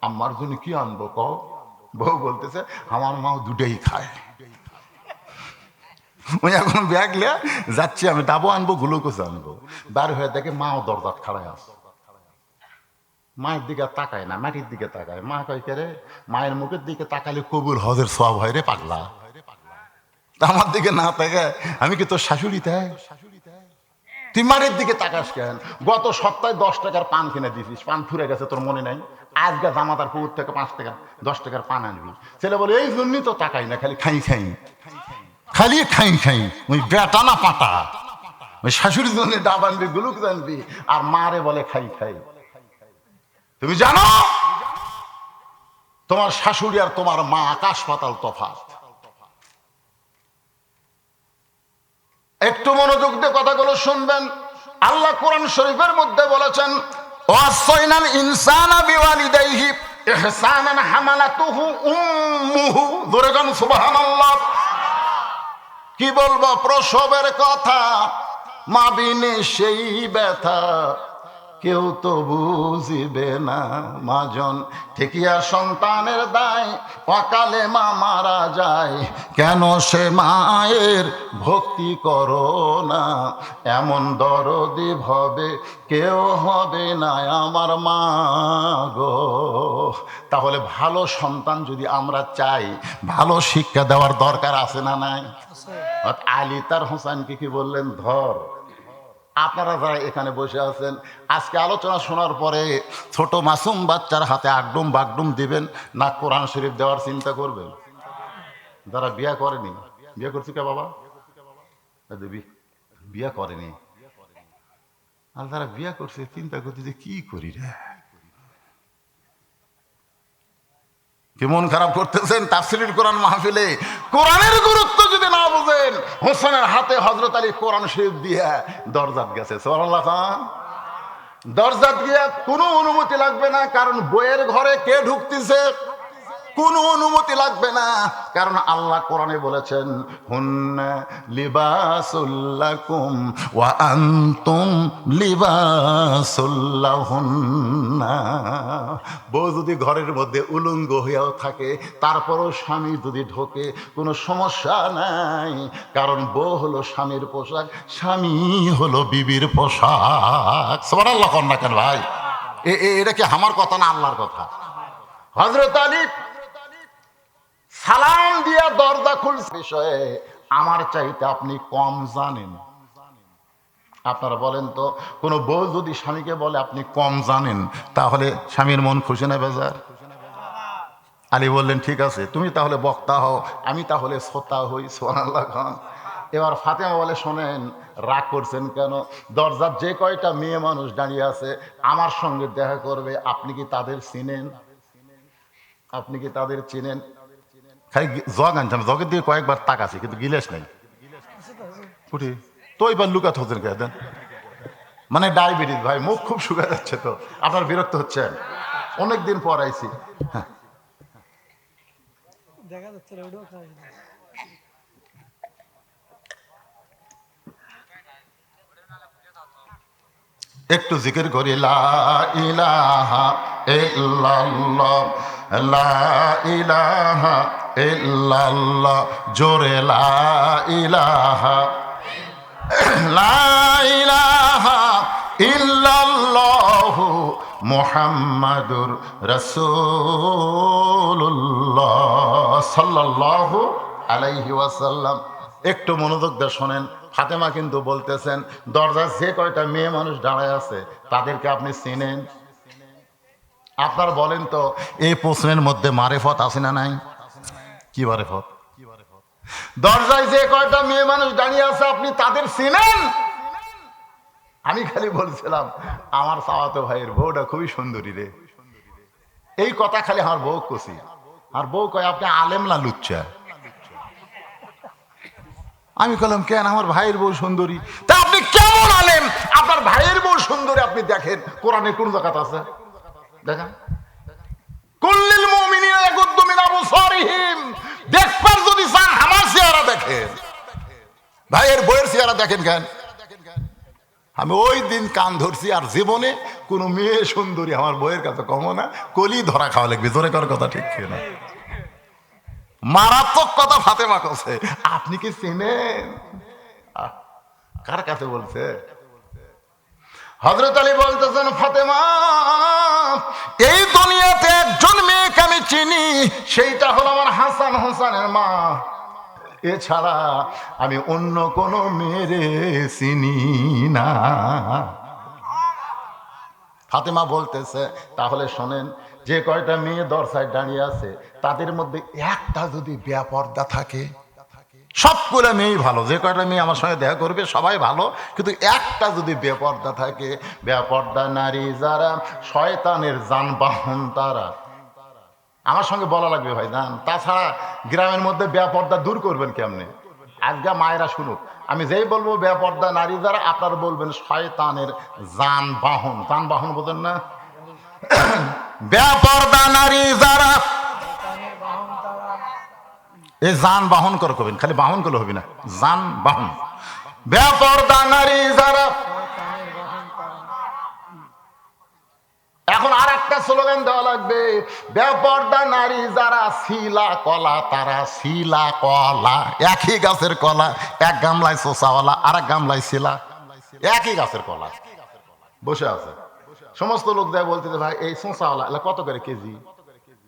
আম্মার জন্য কি আনবো কও? বউ বলতেছে আমার মাও দুটাই খায়। ওই এখন ব্যাগ লে যাচ্ছি, আমি ডাবও আনবো গ্লুকোজ আনবো। বার হয়ে দেখে মাও দরজাত খাড়ায় আছে, মায়ের দিকে তাকায় না, মাটির দিকে তাকায়। মা কয় কে রে? মায়ের মুখের দিকে তাকালে কবুল হজের সওয়াব হয় রে পাগলা। আমার দিকে না তাকায়, আমি কি তোর শাশুড়ি? তাই তুই মাটির দিকে তাকাস কেন? গত সপ্তাহে 10 টাকার পান কিনে দিছিস, পান ফুরে গেছে, তোর মনে নাই? আজকে জামাতার পুকুর থেকে 5 টাকা 10 টাকার পান আনবি। ছেলে বলে এই জন্যই তো তাকাই না, খালি খাই খাই, খালি খাই খাই। ওই বেটা না পাটা, ওই শাশুড়ির জন্য ডাব আনবি, গ্লুকোজ আনবি, আর মারে বলে খাই খাই। তুমি জানো তোমার শাশুড়ি আর তোমার মা আকাশ পাতাল তফাৎ। একটু মনোযোগ দিয়ে কথাগুলো শুনবেন। আল্লাহ কোরআন শরীফের মধ্যে বলেছেন ওয়াসাইনাল ইনসানা বিওয়ালিদাইহি ইহসানান হামালাতুহু উম্মুহু। জোরে গান সুবহানাল্লাহ। কি বলবো প্রসবের কথা, মা বিনে সেই ব্যথা কেউ তো বুঝিবে না। মাজন ঠিকিয়া সন্তানের দায়, অকালে মা মারা যায়, কেন সে মায়ের ভক্তি করো না? এমন দরদি ভবে কেউ হবে না আমার মা গো। তাহলে ভালো সন্তান যদি আমরা চাই, ভালো শিক্ষা দেওয়ার দরকার আছে না নাই? আলী তার হোসেনকে কি বললেন? ধর। আপনারা যারা এখানে বসে আছেন, আজকে আলোচনা শোনার পরে ছোট মাসুম বাচ্চার হাতে আগডুম বাগডুম দিবেন না কোরআন শরীফ দেওয়ার চিন্তা করবেন? যারা বিয়া করেনি, বিয়ে করছি কে বাবা? দেবী বিয়া করেনি, আর যারা বিয়া করছে চিন্তা করতে যে কি করি রে, কি মন খারাপ করতেছেন? তাফসীরুল কোরআন মাহফিলে কোরআনের গুরুত্ব যদি না বুঝেন, হোসেনের হাতে হযরত আলী কোরআন শরীফ দিয়ে দরজাত গেছে। সুবহানাল্লাহ। দরজাত গিয়ে কোনো অনুমতি লাগবে না, কারণ বইয়ের ঘরে কে ঢুকতেছে কোনো অনুমতি লাগবে না, কারণ আল্লাহ কোরআনে বলেছেন হুন্না লিবাসুল লাকুম ওয়া আনতুম লিবাসুল লাহুন্না। বউ যদি ঘরের মধ্যে উলঙ্গ হইয়াও থাকে, তারপরও স্বামী যদি ঢোকে কোনো সমস্যা নাই, কারণ বউ হলো স্বামীর পোশাক, স্বামী হলো বিবির পোশাক। সুবহানাল্লাহ। কন না কেন ভাই? এটা কি আমার কথা না আল্লাহর কথা? হযরত আলী সালাম দিয়া দরজা খুলছে বিষয়ে আমার চাইতে আপনি কম জানেন। আপনারা বলেন তো, কোনো বউ যদি স্বামীকে বলে আপনি কম জানেন, তাহলে স্বামীর মন খুশি না বেজার? আলী বললেন ঠিক আছে, তুমি তাহলে বক্তা হও, আমি তাহলে শ্রোতা হই। সুবহানাল্লাহ খান। এবার ফাতেমা বলে শোনেন, রাগ করছেন কেন? দরজার যে কয়টা মেয়ে মানুষ দাঁড়িয়ে আছে আমার সঙ্গে দেখা করবে, আপনি কি তাদের চিনেন? আপনি কি তাদের চিনেন? খালি জগ আনছিলাম, জগের দিকে কয়েকবার তাকাছি কিন্তু গিলেস নাই। উঠি তো এবার লুকাত হচ্ছেন কে দেন? মানে ডায়াবেটিস ভাই, মুখ খুব শুকা যাচ্ছে তো, আপনার বিরক্ত হচ্ছেন? অনেকদিন পর আইছি। হ্যাঁ, দেখা যাচ্ছে না, ওটাও খাওয়া যায়। একটু জিকির করি লা ইলাহা ইল্লাল্লাহ, লা ইলাহা ইল্লাল্লাহ, জোরে লা ইলাহা, লা ইলাহা ইল্লাল্লাহু মুহাম্মাদুর রাসূলুল্লাহ সাল্লাল্লাহু আলাইহি ওয়াসাল্লাম। একটু মনোযোগ দিয়ে শোনেন, ফাতেমা কিন্তু বলতেছেন দরজার যে কয়টা মেয়ে মানুষ দাঁড়ায় আছে তাদেরকে আপনি চিনেন? আপনার বলেন তো, এই প্রশ্নের মধ্যে মারেফত আছে না নাই? কি মারেফত? দরজায় যে কয়টা মেয়ে মানুষ দাঁড়িয়ে আছে আপনি তাদের চিনেন? আমি খালি বলছিলাম আমার চাওয়াতো ভাইয়ের বউটা খুবই সুন্দরী রে, এই কথা খালি আমার বউ কছি। আর বউ কয় আপনি আলেম না লুচ্চা? আমি বললাম কেন, আমার ভাইয়ের বউ সুন্দরী। তা আপনি কেমন আলেম? আপনার ভাইয়ের বউ সুন্দরী আপনি দেখেন, কোরআনে কোন জায়গাতে আছে দেখেন? কুল্লিল মুমিনিনা ইয়াগুদ্দু মিন আবসারিহিম, দেখবার যদি চান আমার চেহারা দেখেন, ভাইয়ের বউয়ের চেহারা দেখেন কেন? আমি ওই দিন কান ধরছি, আর জীবনে কোনো মেয়ে সুন্দরী আমার বইয়ের কাছে কমো না, কলি ধরা খাওয়া লাগবে। জোরে করার কথা ঠিক না? মারাত্মক কথা ফাতেমা কছে। আপনি কি চিনেন? কার কাছে বলছে? হযরত আলী বলতেছেন ফাতেমা, এই দুনিয়াতে একজন মেয়েকে আমি চিনি, সেইটা হলো আমার হাসান হোসেনের মা। এছাড়া আমি অন্য কোনো মেয়েরে চিনি না। ফাতেমা বলতেছে তাহলে শোনেন, যে কয়টা মেয়ে দরজায় দাঁড়িয়ে আছে তাদের মধ্যে একটা যদি বেপরদা থাকে, সবগুলো মেয়েই ভালো, যে কয়টা মেয়ে আমার সঙ্গে দেখা করবে সবাই ভালো, কিন্তু একটা যদি বেপরদা থাকে, বেপরদা নারী যারা শয়তানের যানবাহন তারা। আমার সঙ্গে বলা লাগবে ভাই জান, তাছাড়া গ্রামের মধ্যে বেপরদা দূর করবেন কেমনে? আজকে মায়েরা শুনুক, আমি যেই বলবো বেপরদা নারী যারা, আপনারা বলবেন শয়তানের যানবাহন। যানবাহন বোঝেন না? বেপরদা নারী যারা, এই যানবাহন করে কবেন, খালি বাহন করলে হবে না, যানবাহন। বেপরদা নারী যারা। এখন আর একটা স্লোগান দেওয়া লাগবে, বেপরদা নারী যারা শিলা কলা তারা। শিলা কলা একই গাছের কলা, এক গামলায় চোষাওয়ালা আর এক গামলায় শিলা, একই গাছের কলা বসে আছে। সমস্ত লোক দেয় বলতে ভাই এই চোষাওয়ালা এলা কত করে কেজি?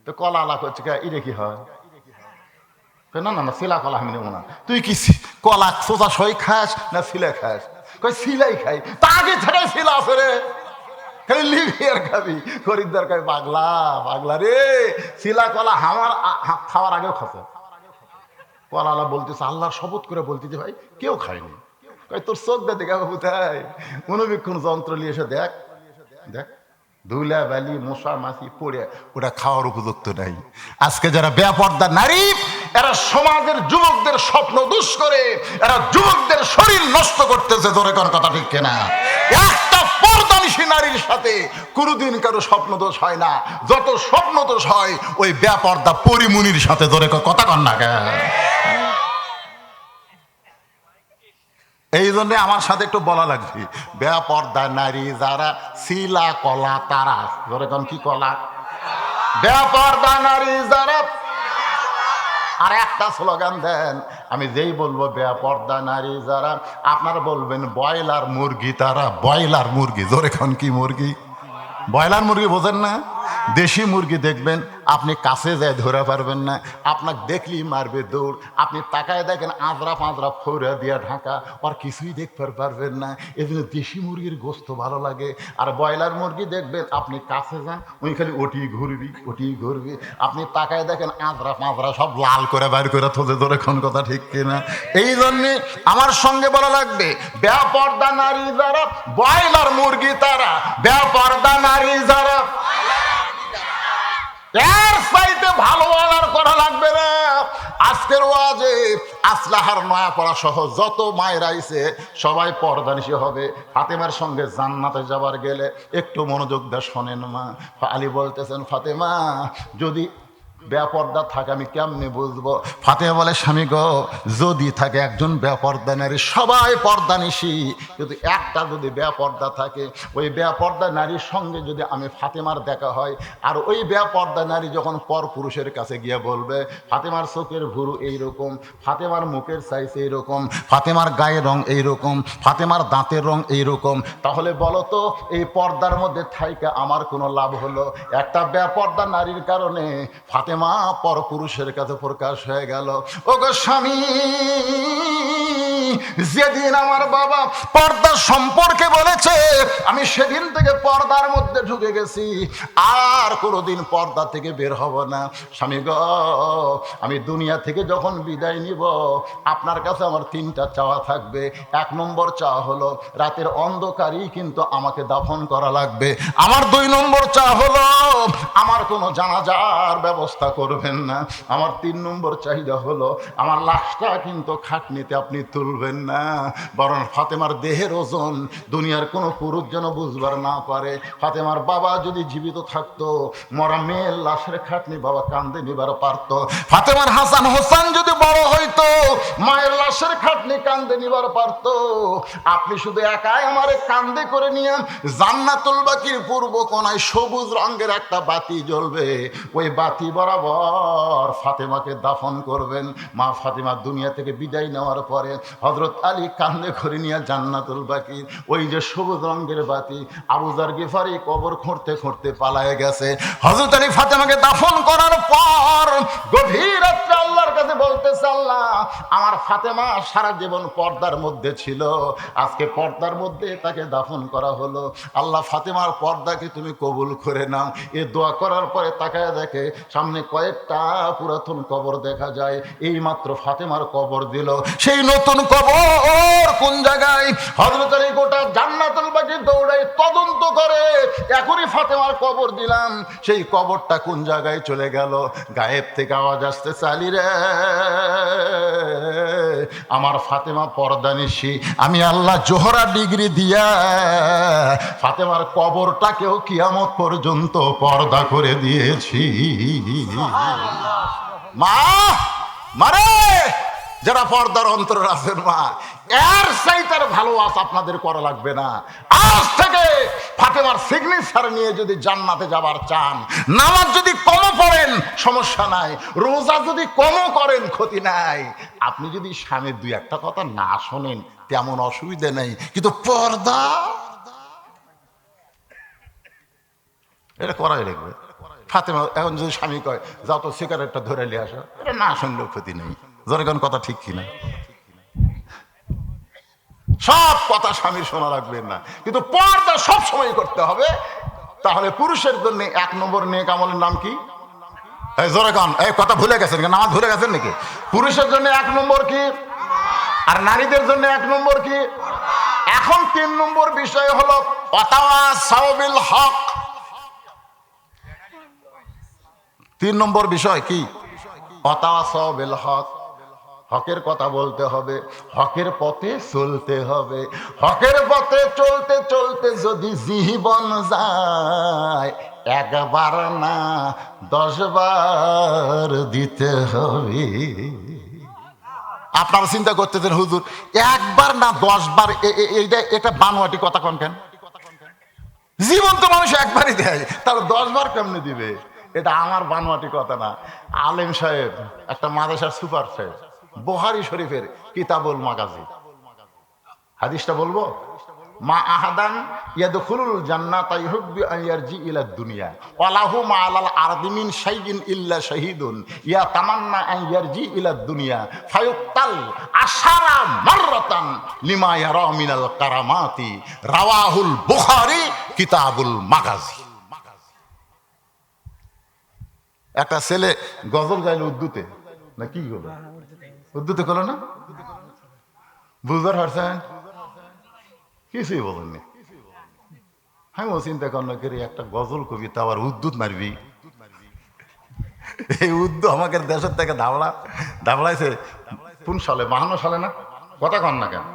তো কলা আলা করছে ইরে কি হয়? না না না, শিলা কলা আমি নেবো না। তুই কি কলা চোষা সই খাস না শিলা খাস? কই শিলাই খাই। তা আগে থেকে শিলা আছে রে, খালি লিখি আর খাবি। খরিদ্দার কয় পাগলা পাগলা রে, শিলা কলা আমার খাওয়ার আগেও খাচ্ছে। কলালা বলতেছে আল্লাহর শপথ করে বলতেছে ভাই কেউ খায়নি। কয় তোর চোখ দে দেখা কোথায়? মনোবীক্ষণ যন্ত্র নিয়ে এসে দেখ, দেখ ধুলা বালি মশা মাছি পড়ে ওটা খাওয়ার উপযুক্ত নাই। আজকে যারা বেপরদা নারী, এরা সমাজের যুবকদের স্বপ্ন দুষ করে, এরা যুবকদের শরীর নষ্ট করতেছে। ধরে কোন কথা ঠিক কিনা? একটা পর্দানিশী নারীর সাথে কোনোদিন কারো স্বপ্ন দোষ হয় না, যত স্বপ্ন দোষ হয় ওই বেপরদা পরিমুনির সাথে। ধরে কথা কন না কেন? এই জন্য আমার সাথে একটু বলা লাগবে, বেপরদা নারী যারা শিলা কলা তারা। ধরে কোন কি কলা? বেপরদা নারী যারা। আর একটা স্লোগান দেন, আমি যেই বলবো বেপরদা নারী যারা, আপনারা বলবেন ব্রয়লার মুরগি তারা। ব্রয়লার মুরগি, জোরে খান কি মুরগি? ব্রয়লার মুরগি বোঝেন না? দেশি মুরগি দেখবেন আপনি কাছে যায় ধরা পারবেন না, আপনাকে দেখলেই মারবে দৌড়। আপনি তাকায় দেখেন আঁচড়া পাঁচড়া ফৌরা দিয়া ঢাকা, আর কিছুই দেখতে পারবেন না। এই জন্য দেশি মুরগির গোস্ত ভালো লাগে। আর ব্রয়লার মুরগি দেখবেন আপনি কাছে যান, ওই খালি ওটি ঘুরবি ওটি ঘুরবি। আপনি তাকায় দেখেন আঁচড়া পাঁচড়া সব লাল করে বাইর করে থোদে ধরে, কোন কথা ঠিক কিনা? এই জন্যে আমার সঙ্গে বলা লাগবে, বেপর্দা নারী যারা ব্রয়লার মুরগি তারা, বেপর্দা নারী যারা এর চাইতে ভালো আর করা লাগবে না। আজকের ওয়াজে আসলাহার নয়া পড়া সহ যত মায়ের আইছে সবাই পর্দানিশী হবে। ফাতেমার সঙ্গে জান্নাতে যাবার গেলে একটু মনোযোগ দিয়ে শোনেন মা। আলী বলতেছেন, ফাতেমা যদি বেপর্দা থাকে আমি কেমনে বুঝবো? ফাতেমা বলে, স্বামী গো, যদি থাকে একজন বেপর্দা নারী, সবাই পর্দানিশী, কিন্তু একটা যদি বেপর্দা থাকে, ওই বেপর্দা নারীর সঙ্গে যদি আমি ফাতেমার দেখা হয়, আর ওই বেপর্দা নারী যখন পর পুরুষের কাছে গিয়ে বলবে ফাতেমার চোখের ভুরু এইরকম, ফাতেমার মুখের সাইজ এইরকম, ফাতেমার গায়ের রং এইরকম, ফাতেমার দাঁতের রং এইরকম, তাহলে বলো তো এই পর্দার মধ্যে থাইকা আমার কোনো লাভ হলো? একটা বেপর্দা নারীর কারণে ফাতেমা পর পুরুষের কাছে প্রকাশ হয়ে গেল। ও গো স্বামী, যেদিন আমার বাবা পর্দা সম্পর্কে বলেছে আমি সেদিন থেকে পর্দার মধ্যে ঢুকে গেছি, আর কোনোদিন পর্দা থেকে বের হব না। স্বামী গো, আমি দুনিয়া থেকে যখন বিদায় নিব আপনার কাছে আমার তিনটা চাওয়া থাকবে। এক নম্বর চাওয়া হলো রাতের অন্ধকারেই কিন্তু আমাকে দাফন করা লাগবে। আমার দুই নম্বর চাওয়া হলো আমার কোনো জানাজার ব্যবস্থা করবেন না। আমার তিন নম্বর চাহিদা হলো আমার লাশটা কিন্তু খাটনিতে আপনি তুলবেন না, বরং ফাতেমার দেহের ওজন দুনিয়ার কোনো পুরুষ যেন বুঝবার না পারে। ফাতেমার বাবা যদি জীবিত থাকতো, মরা মেয়ের লাশের খাটনি বাবা কান্দে নিবার পারত। ফাতেমার হাসান হোসেন যদি বড় হইতো, মায়ের লাশের খাটনি কান্দে নিবার পারত। আপনি শুধু একাই আমারে কান্দে করে নিয়ে জান্নাতুল বাকির পূর্ব কোনায় সবুজ রঙের একটা বাতি জ্বলবে, ওই বাতি বরাবর ফাতেমাকে দাফন করবেন। মা ফাতেমা দুনিয়া থেকে বিদায় নেওয়ার পরে হযরত আলী কান্দে করে নিয়ে জান্নাতুল বাকির ওই যে সবুজ রঙের বাতি, আবু যার গিফারি কবর খুঁড়তে খুঁড়তে পালায়ে গেছে। হযরত আলী ফাতেমাকে দাফন করার পর গভীর রাত্রে আল্লাহর কাছে বলতেছে, আল্লাহ, আমার ফাতেমা সারা জীবন পর্দার মধ্যে ছিল, আজকে পর্দার মধ্যে তাকে দাফন করা হলো। আল্লাহ, ফাতেমার পর্দাকে তুমি কবুল করে নাও। এ দোয়া করার পরে তাকায় দেখে সামনে কয়েকটা পুরাতন কবর দেখা যায়। এই মাত্র ফাতেমার কবর দিল। সেই নতুন কবর কোন জায়গায়? হযরত আলী গোটা জান্নাতুল বাকি দৌড়াই তদন্ত করে, এখনই ফাতেমার কবর দিলাম, সেই কবরটা কোন জায়গায় চলে গেল? গায়েব থেকে আওয়াজ আসতে, আলী রে, আমার ফাতেমা পর্দানিশী, আমি আল্লাহ জোহরা ডিগ্রি দিয়া ফাতেমার কবরটাকেও কিয়ামত পর্যন্ত পর্দা করে দিয়েছি। মা মারে, যারা পর্দার অন্তর আছেন মা, এর চাইতে ভালো আস আপনাদের করা লাগবে না। আজ থেকে ফাতেমার সিগনেচার নিয়ে যদি জান্নাতে যাবার চান, নামাজ যদি কমও পড়েন সমস্যা নাই, রোজা যদি কমও করেন ক্ষতি নাই, আপনি যদি স্বামীর দুই একটা কথা না শোনেন তেমন অসুবিধা নেই, কিন্তু পর্দা এটা করাই লাগবে। ফাতেমা এখন যদি স্বামী কয় যাও তো সিগারেটটা ধরে নিয়ে আসো, এটা না শুনলেও ক্ষতি নেই। জনগণ কথা ঠিক কিনা? সব কথা স্বামীর শোনা রাখবেন না, কিন্তু পর্দা সব সময় করতে হবে। তাহলে পুরুষের জন্য এক নম্বর নেক আমলের নাম কি? এই জনগণ, এই কথা ভুলে গেছেন, নামাজ ভুলে গেছেন নাকি? পুরুষের জন্য এক নম্বর কি, আর নারীদের জন্য এক নম্বর কি? এখন তিন নম্বর বিষয় হলো ওয়াতাওয়াসাউ বিল হক। তিন নম্বর বিষয় কি? ওয়াতাওয়াসাউ বিল হক। হকের কথা বলতে হবে, হকের পথে চলতে হবে। হকের পথে চলতে চলতে যদি জীবন যায়, একবার না 10 বার দিতে হবে। আপনারা চিন্তা করতেছেন হুজুর একবার না 10 বার, এটা বানোয়াটি কথা কোন কেন? জীবন তো মানুষ একবারই দেয়, তাহলে 10 বার কেমনে দিবে? এটা আমার বানোয়াটি কথা না। আলেম সাহেব, একটা মাদ্রাসার সুপার সাহেব, বুখারী শরীফের কিতাবুল মাগাজি, হাদিসটা বলবো? মা আহাদান ইয়াদখুলুল জান্নাতা ইউহিব্বু আন ইয়ারজি ইলা দুনিয়া ওয়া লাহু মা আলাল আরদি মিন শাইইন ইল্লা শাহীদুন ইয়াতামান্না আন ইয়ারজি ইলা দুনিয়া ফায়ুক্তাল আশারা মাররাতান লিমা ইয়ারা মিনাল কারামাতি রাওয়াহুল বুখারী কিতাবুল মাগাজি। একটা ছেলে গজল গাইল উর্দুতে, না কি হলো উর্দুতে করলো না, বুঝবার পারছেন? কিছুই বলেননি। আমি ও চিন্তা করল করি একটা গজল কবিতা আবার উদ্যুত মারবি, এই উর্দু আমাকে দেশের থেকে দাবড়াইছে কোন সালে, 52 সালে না, কথা কন না কেন?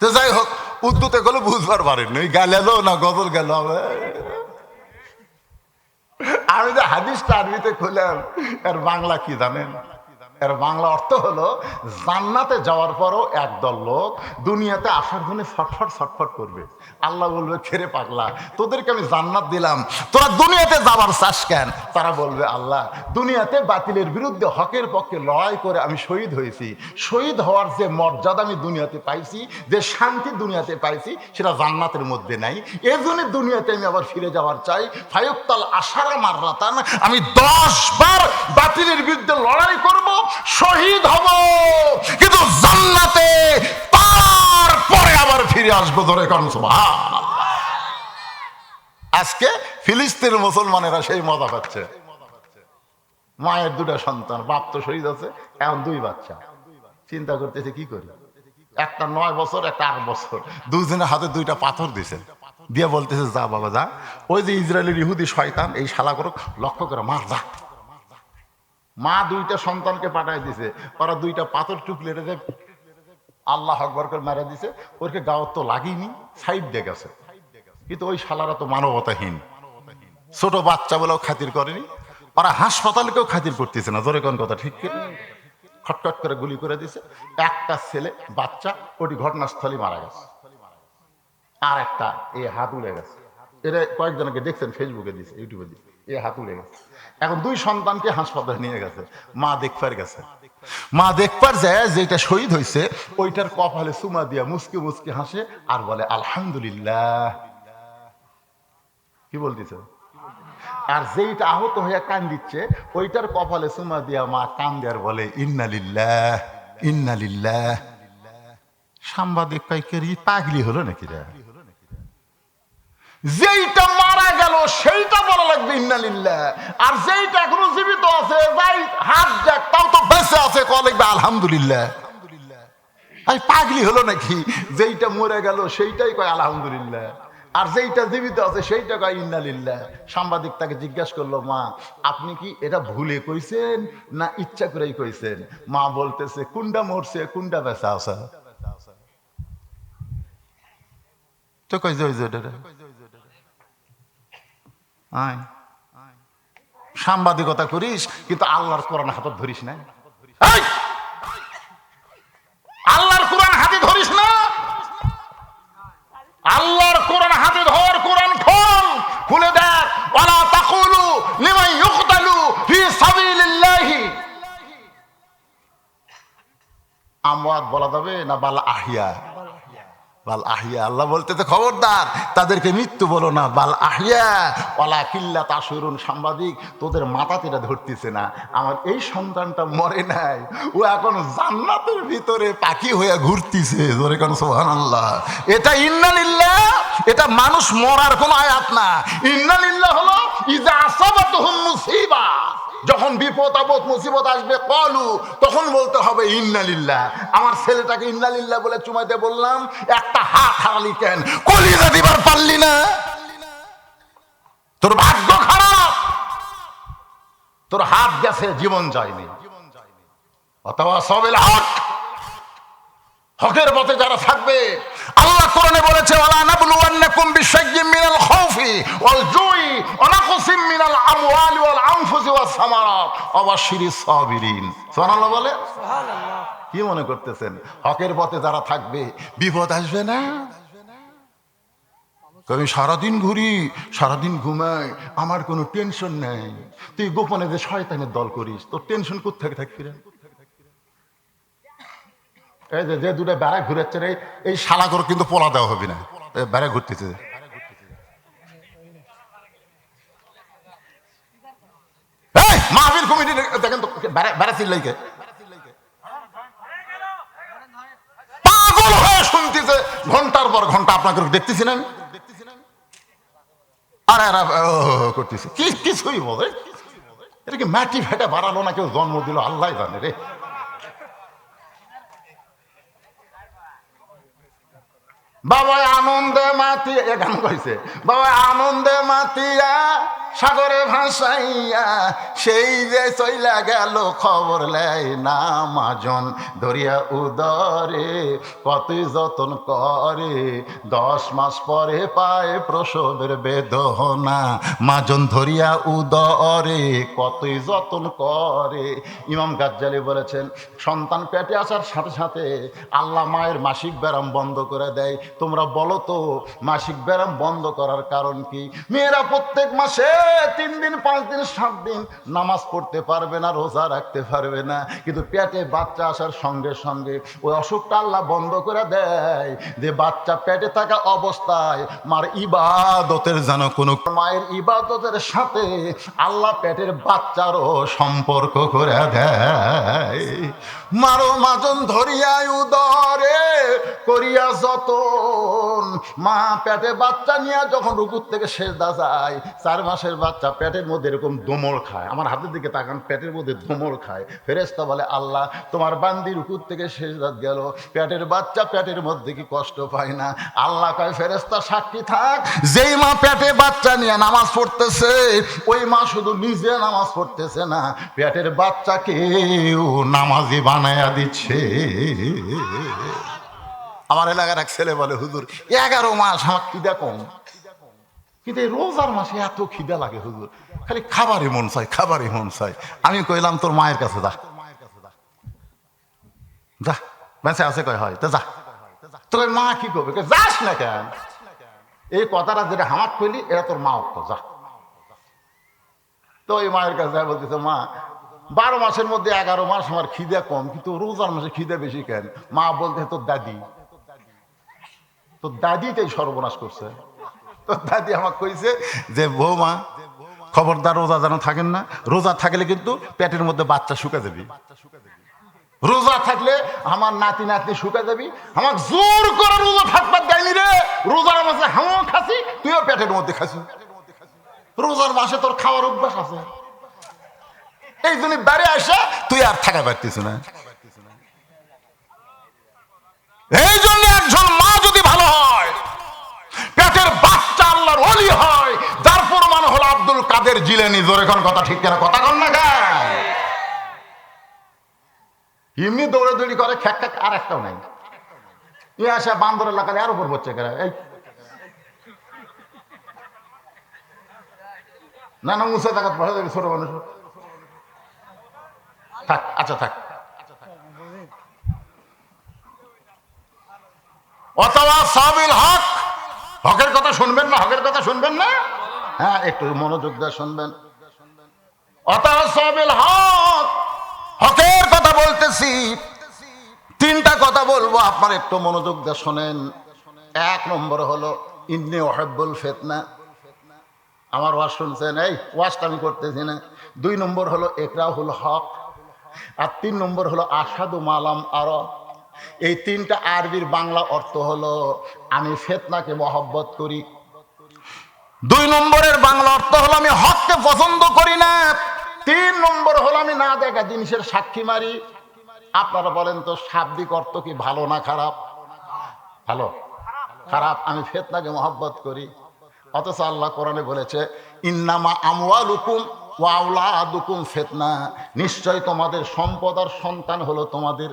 তো যাই হোক, উর্দুতে গেলে বুঝবার পারেন ওই গেল না গজল গেল। আমি যে হাদিসটা আরবিতে খুললাম, এর বাংলা কি জানেন? এর বাংলা অর্থ হলো জান্নাতে যাওয়ার পরও একদল লোক দুনিয়াতে আসার জন্য ছটফট ছটফট করবে। আল্লাহ বলবে, খেরে পাগলা, তোদেরকে আমি জান্নাত দিলাম, তোরা দুনিয়াতে যাবার চাস কেন? তারা বলবে, আল্লাহ, দুনিয়াতে বাতিলের বিরুদ্ধে হকের পক্ষে লড়াই করে আমি শহীদ হয়েছি, শহীদ হওয়ার যে মর্যাদা আমি দুনিয়াতে পাইছি, যে শান্তি দুনিয়াতে পাইছি, সেটা জান্নাতের মধ্যে নাই। এই জন্য দুনিয়াতে আমি আবার ফিরে যাওয়ার চাই। ফায়ুক্তাল আশারা মাররাতান, আমি 10 বার বাতিলের বিরুদ্ধে লড়াই করব, শহীদ হব, কিন্তু জান্নাতে তারপরে আবার ফিরে আসবো। ধরে কারণ সুবহানাল্লাহ। আজকে ফিলিস্তিনের মুসলমানেরা সেই মজা পাচ্ছে। মায়ের 2টা সন্তান, বাপ তো শহীদ আছে, এখন 2 বাচ্চা। চিন্তা করতেছে কি করি, একটা 9 বছর, একটা 8 বছর, দুজনের হাতে 2টা পাথর দিছে, দিয়ে বলতেছে, যা বাবা যা, ওই যে ইসরায়েলের ইহুদি শয়তান এই শালা করুক, লক্ষ্য করে মার যা। মা 2টা সন্তানকে পাঠাই দিছে, ওরা 2টা পাথর টুকলে রেখে আল্লাহ আকবার করে মেরে দিছে। ওরকে গাওয়ার তো লাগেনি, সাইড দিয়ে গেছে। কিন্তু ওই শালারা তো মানবতাহীন, ছোট বাচ্চা বলেও খাতির করেনি, ওরা হাসপাতালকেও খাতির করতেছে না। জোরে কোন কথা ঠিক কিনা? খটখট করে গুলি করে দিছে। একটা ছেলে বাচ্চা ওটি ঘটনাস্থলে মারা গেছে, আর একটা এই হাত উড়ে গেছে। এটা কয়েকজনকে দেখছেন, ফেসবুকে দিছে, ইউটিউবে দিছে, এই হাত উড়ে গেছে। এখন 2 সন্তানকে হাসপাতালে নিয়ে গেছে, মা দেখবার গেছে। মা দেখবার যায় যেটা শহীদ হয়েছে ওইটার কপালে চুমা দিয়া মুসকি মুসকি হাসে আর বলে আলহামদুলিল্লাহ। কি বলতেছে? আর যেইটা আহত হইয়া কান দিচ্ছে ওইটার কপালে চুমা দিয়া মা কান দেয়ার বলে ইন্নালিল্লাহ ইন্নালিল্লাহ। সাংবাদিক কয়েকের পাগলি হলো নাকি রে? যেইটা মারা গেল সেইটা বলা লাগবে ইন্নালিল্লাহ, আর যেইটা এখনো জীবিত আছে, যাই হাত দেখ তাও তো বেঁচে আছে, কল লাগবে আলহামদুলিল্লাহ। এই পাগলি হলো নাকি? যেইটা মরে গেল সেইটাই কয় আলহামদুলিল্লাহ, আর যেইটা জীবিত আছে সেইটা কয় ইন্নালিল্লাহ। সাংবাদিক তাকে জিজ্ঞাসা করলো, মা আপনি কি এটা ভুলে কইছেন না ইচ্ছা করেই কইছেন? মা বলতেছে, কোনটা মরছে কোনটা বেঁচে আছে। তো কই সাংবাদিকতা করিস কিন্তু আল্লাহর কোরআন হাতে ধরিস না। আল্লাহর কোরআন হাতে ধরিস না, আল্লাহর কোরআন হাতে ধর, কোরআন খোল, খুলে দেখ। ওয়ালা তাকুলু লিমান ইউকতালু ফি সাবিলিল্লাহি, আমওয়াত বলা যাবে না বাল আহিয়া? বাল আহিয়া। আল্লাহ বলতেছে খবরদার তাদেরকে মৃত্যু বলো না, বাল আহিয়া ওয়ালা কিল্লা তাশুরুন। সাংবাদিক তোদের মাথাতে এটা ধরতেছে না, আমার এই সন্তানটা মরে নাই, ও এখন জান্নাতের ভিতরে পাখি হয়ে ঘুরতেছে। জোরে কোন সুবহানাল্লাহ। এটা ইন্নালিল্লাহ, এটা মানুষ মরার কোন আয়াত না। ইন্নালিল্লাহ হলো ইজা আসাবাতুহুম মুসিবা, যখন বিপদ আপদ মুসিবত আসবে কলু, তখন বলতে হবে ইন্নালিল্লাহ। আমার ছেলেটাকে ইন্নালিল্লাহ বলে চুমাইতে বললাম, একটা হাত হারালি কেন? কলিজা দিবার পারলি না? তোর ভাগ্য খারাপ, তোর হাত গেছে, জীবন যায়নি। অথবা সবিল হক, হকের পথে যারা থাকবে, আল্লাহ কোরআনে বলেছে ওয়ালা নাবলুওয়ান্নাকুম বিশাইয়্যিম মিনাল খাউফি ওয়াল জুই ওয়া নাকসিম মিনাল আমওয়ালি ওয়াল আনফুসি ওয়াস সামারাত ওয়া বাশশিরিস সাবিরিন। সুবহানাল্লাহ বলে। সুবহানাল্লাহ। কি মনে করতেছেন হকের পথে যারা থাকবে বিপদ আসবে না? আমি সারাদিন ঘুরি, সারাদিন ঘুমাই, আমার কোনো টেনশন নেই। তুই গোপনে যে শয়তানের দল করিস, তোর টেনশন কোত্থেকে থাকবি রে? এই যে যে দুটো বেড়া ঘুরেছে রে, এই শালা করে কিন্তু পোলা দেওয়া হবে না, বেড়া ঘুরতেছে। এই মাহফিল কমিটি দেখেন তো বেড়া চিল্লাইকে পাগল হয়ে শুনতেছে ঘন্টার পর ঘন্টা। আপনাকে দেখতেছি না আমি, আর এরা করতেছে কি কিছুই বলে। এটা কি মাটি ফেটে বাড়ালো না কেউ জন্ম দিল আল্লাহ জানে রে। বাবা আনন্দে মাতি, এ গান গাইছে, বাবা আনন্দে মাতিয়া সাগরে ভাসাইয়া সেই যে চইলা গেল খবর লাই না মাজন ধরিয়া উদরে কতই যতন করে 10 মাস পরে পায় প্রসবের বেদনা মাজন ধরিয়া উদরে কতই যতন করে। ইমাম গাজ্জালি বলেছেন সন্তান পেটে আসার সাথে সাথে আল্লাহ মায়ের মাসিক ব্যায়াম বন্ধ করে দেয়। তোমরা বলো তো মাসিক ব্যায়াম বন্ধ করার কারণ কি? মেয়েরা প্রত্যেক মাসে 3 দিন 5 দিন 7 দিন নামাজ পড়তে পারবে না, রোজা রাখতে পারবে না, কিন্তু পেটে বাচ্চা আসার সঙ্গে সঙ্গে ওই অসুখটা আল্লাহ বন্ধ করে দেয় যে বাচ্চা পেটে থাকা অবস্থায় মার ইবাদতের যেন কোনো, মায়ের ইবাদতের সাথে আল্লাহ পেটের বাচ্চারও সম্পর্ক করে দেয়। মারো মাজন ধরিয়া উদরে করিয়া যতন। মা পেটে বাচ্চা নিয়ে যখন রুকুর থেকে সেজদা যায়, 4 মাসের বাচ্চা পেটের মধ্যে এরকম দোমল খায়, আমার হাতের দিকে তাকান, পেটের মধ্যে দোমল খায়। ফেরেশতা বলে আল্লাহ তোমার বান্দি রুকুর থেকে সেজদাত গেল, পেটের বাচ্চা পেটের মধ্যে কি কষ্ট পায় না? আল্লাহ কয় ফেরেশতা সাক্ষী থাক, যেই মা পেটে বাচ্চা নিয়ে নামাজ পড়তেছে ওই মা শুধু নিজে নামাজ পড়তেছে না, পেটের বাচ্চাকেও নামাজি বানায়া দিচ্ছে। আমার এলাকার এক ছেলে বলে হুজুর 11 মাস আমার খিদা কম, কিন্তু এই রোজার মাসে এত খিদা লাগে হুজুর, খালি খাবারই মন চাই, খাবারই মন চাই। আমি কইলাম তোর মায়ের কাছে যা, যা বেঁচে আছে কয় হয় তা যা। তোর মা কি করবে? যাস না কেন? এই কথাটা যেটা হামাক কইলি এটা তোর মা অক্ত যা। তো এই মায়ের কাছে যায়, বলতেছে মা 12 মাসের মধ্যে 11 মাস আমার খিদা কম, কিন্তু রোজার মাসে খিদা বেশি কেন? মা বলতে তোর দাদি, তোর দাদিটাই সর্বনাশ করছে। তোর দাদি আমাকে কইছে যে বৌমা খবরদার রোজা যেন থাকেন না, রোজা থাকলে কিন্তু পেটের মধ্যে বাচ্চা শুকা যাবি, রোজা থাকলে আমার নাতি নাতনি শুকা যাবি। আমার জোর করে রোজা থাকবার দেয়নি রে, রোজার মাসে হামও খাসি, তুইও পেটের মধ্যে খাসি, রোজার মাসে তোর খাওয়ার অভ্যাস আছে, এই জন্য বাড়ি আসে তুই আর থাকা পারতিস না। এই জন্য একজন মা যদি ভালো হয়, পেটের বাচ্চা আল্লাহর ওলি হয়, যার প্রমাণ হলো আব্দুল কাদের জিলানী। জোরে কোন কথা ঠিক কিনা? কথা কন না গায়। এমনি দৌড়াদৌড়ি করে খ্যাক খ্যাক, আর একটাও নাই। এ আসে বান্দর এলাকায় আর উপর হচ্ছে কেন? এই না না উঁচা জায়গা পড়ে যাবে ছোট মানুষ। থাক, আচ্ছা থাক। অথবা সাবিল হক, হকের কথা শুনবেন না? হকের কথা শুনবেন না? হ্যাঁ একটু মনোযোগ দিয়ে শুনবেন। অথবা সাবিল হক, হকের কথা বলতেছি। 3টা কথা বলবো, আপনারা একটু মনোযোগ দিয়ে শোনেন। 1 নম্বর হলো ইন্নী উহিব্বুল ফিতনা, আমার ওয়াজ শুনছেন, এই ওয়াজটা আমি করতেছি না। 2 নম্বর হলো ইকরাহুল হক, আর 3 নম্বর হলো আশহাদু মালাম আরা। এই 3টা আরবির বাংলা অর্থ হলো আমি ফিতনাকে মহব্বত করি। 2 নম্বরের বাংলা অর্থ হলো আমি হককে পছন্দ করি না। 3 নম্বর হলো আমি না দেখা জিনিসের সাক্ষী মারি। আপনারা বলেন তো শাব্দিক অর্থ কি ভালো না খারাপ? ভালো। খারাপ? আমি ফিতনাকে মহব্বত করি। অথচ আল্লাহ কোরআনে বলেছে ইন্নামা আমওয়ালুকুম ওয়া আওলাদুকুম ফিতনা, নিশ্চয় তোমাদের সম্পদ আর সন্তান হলো তোমাদের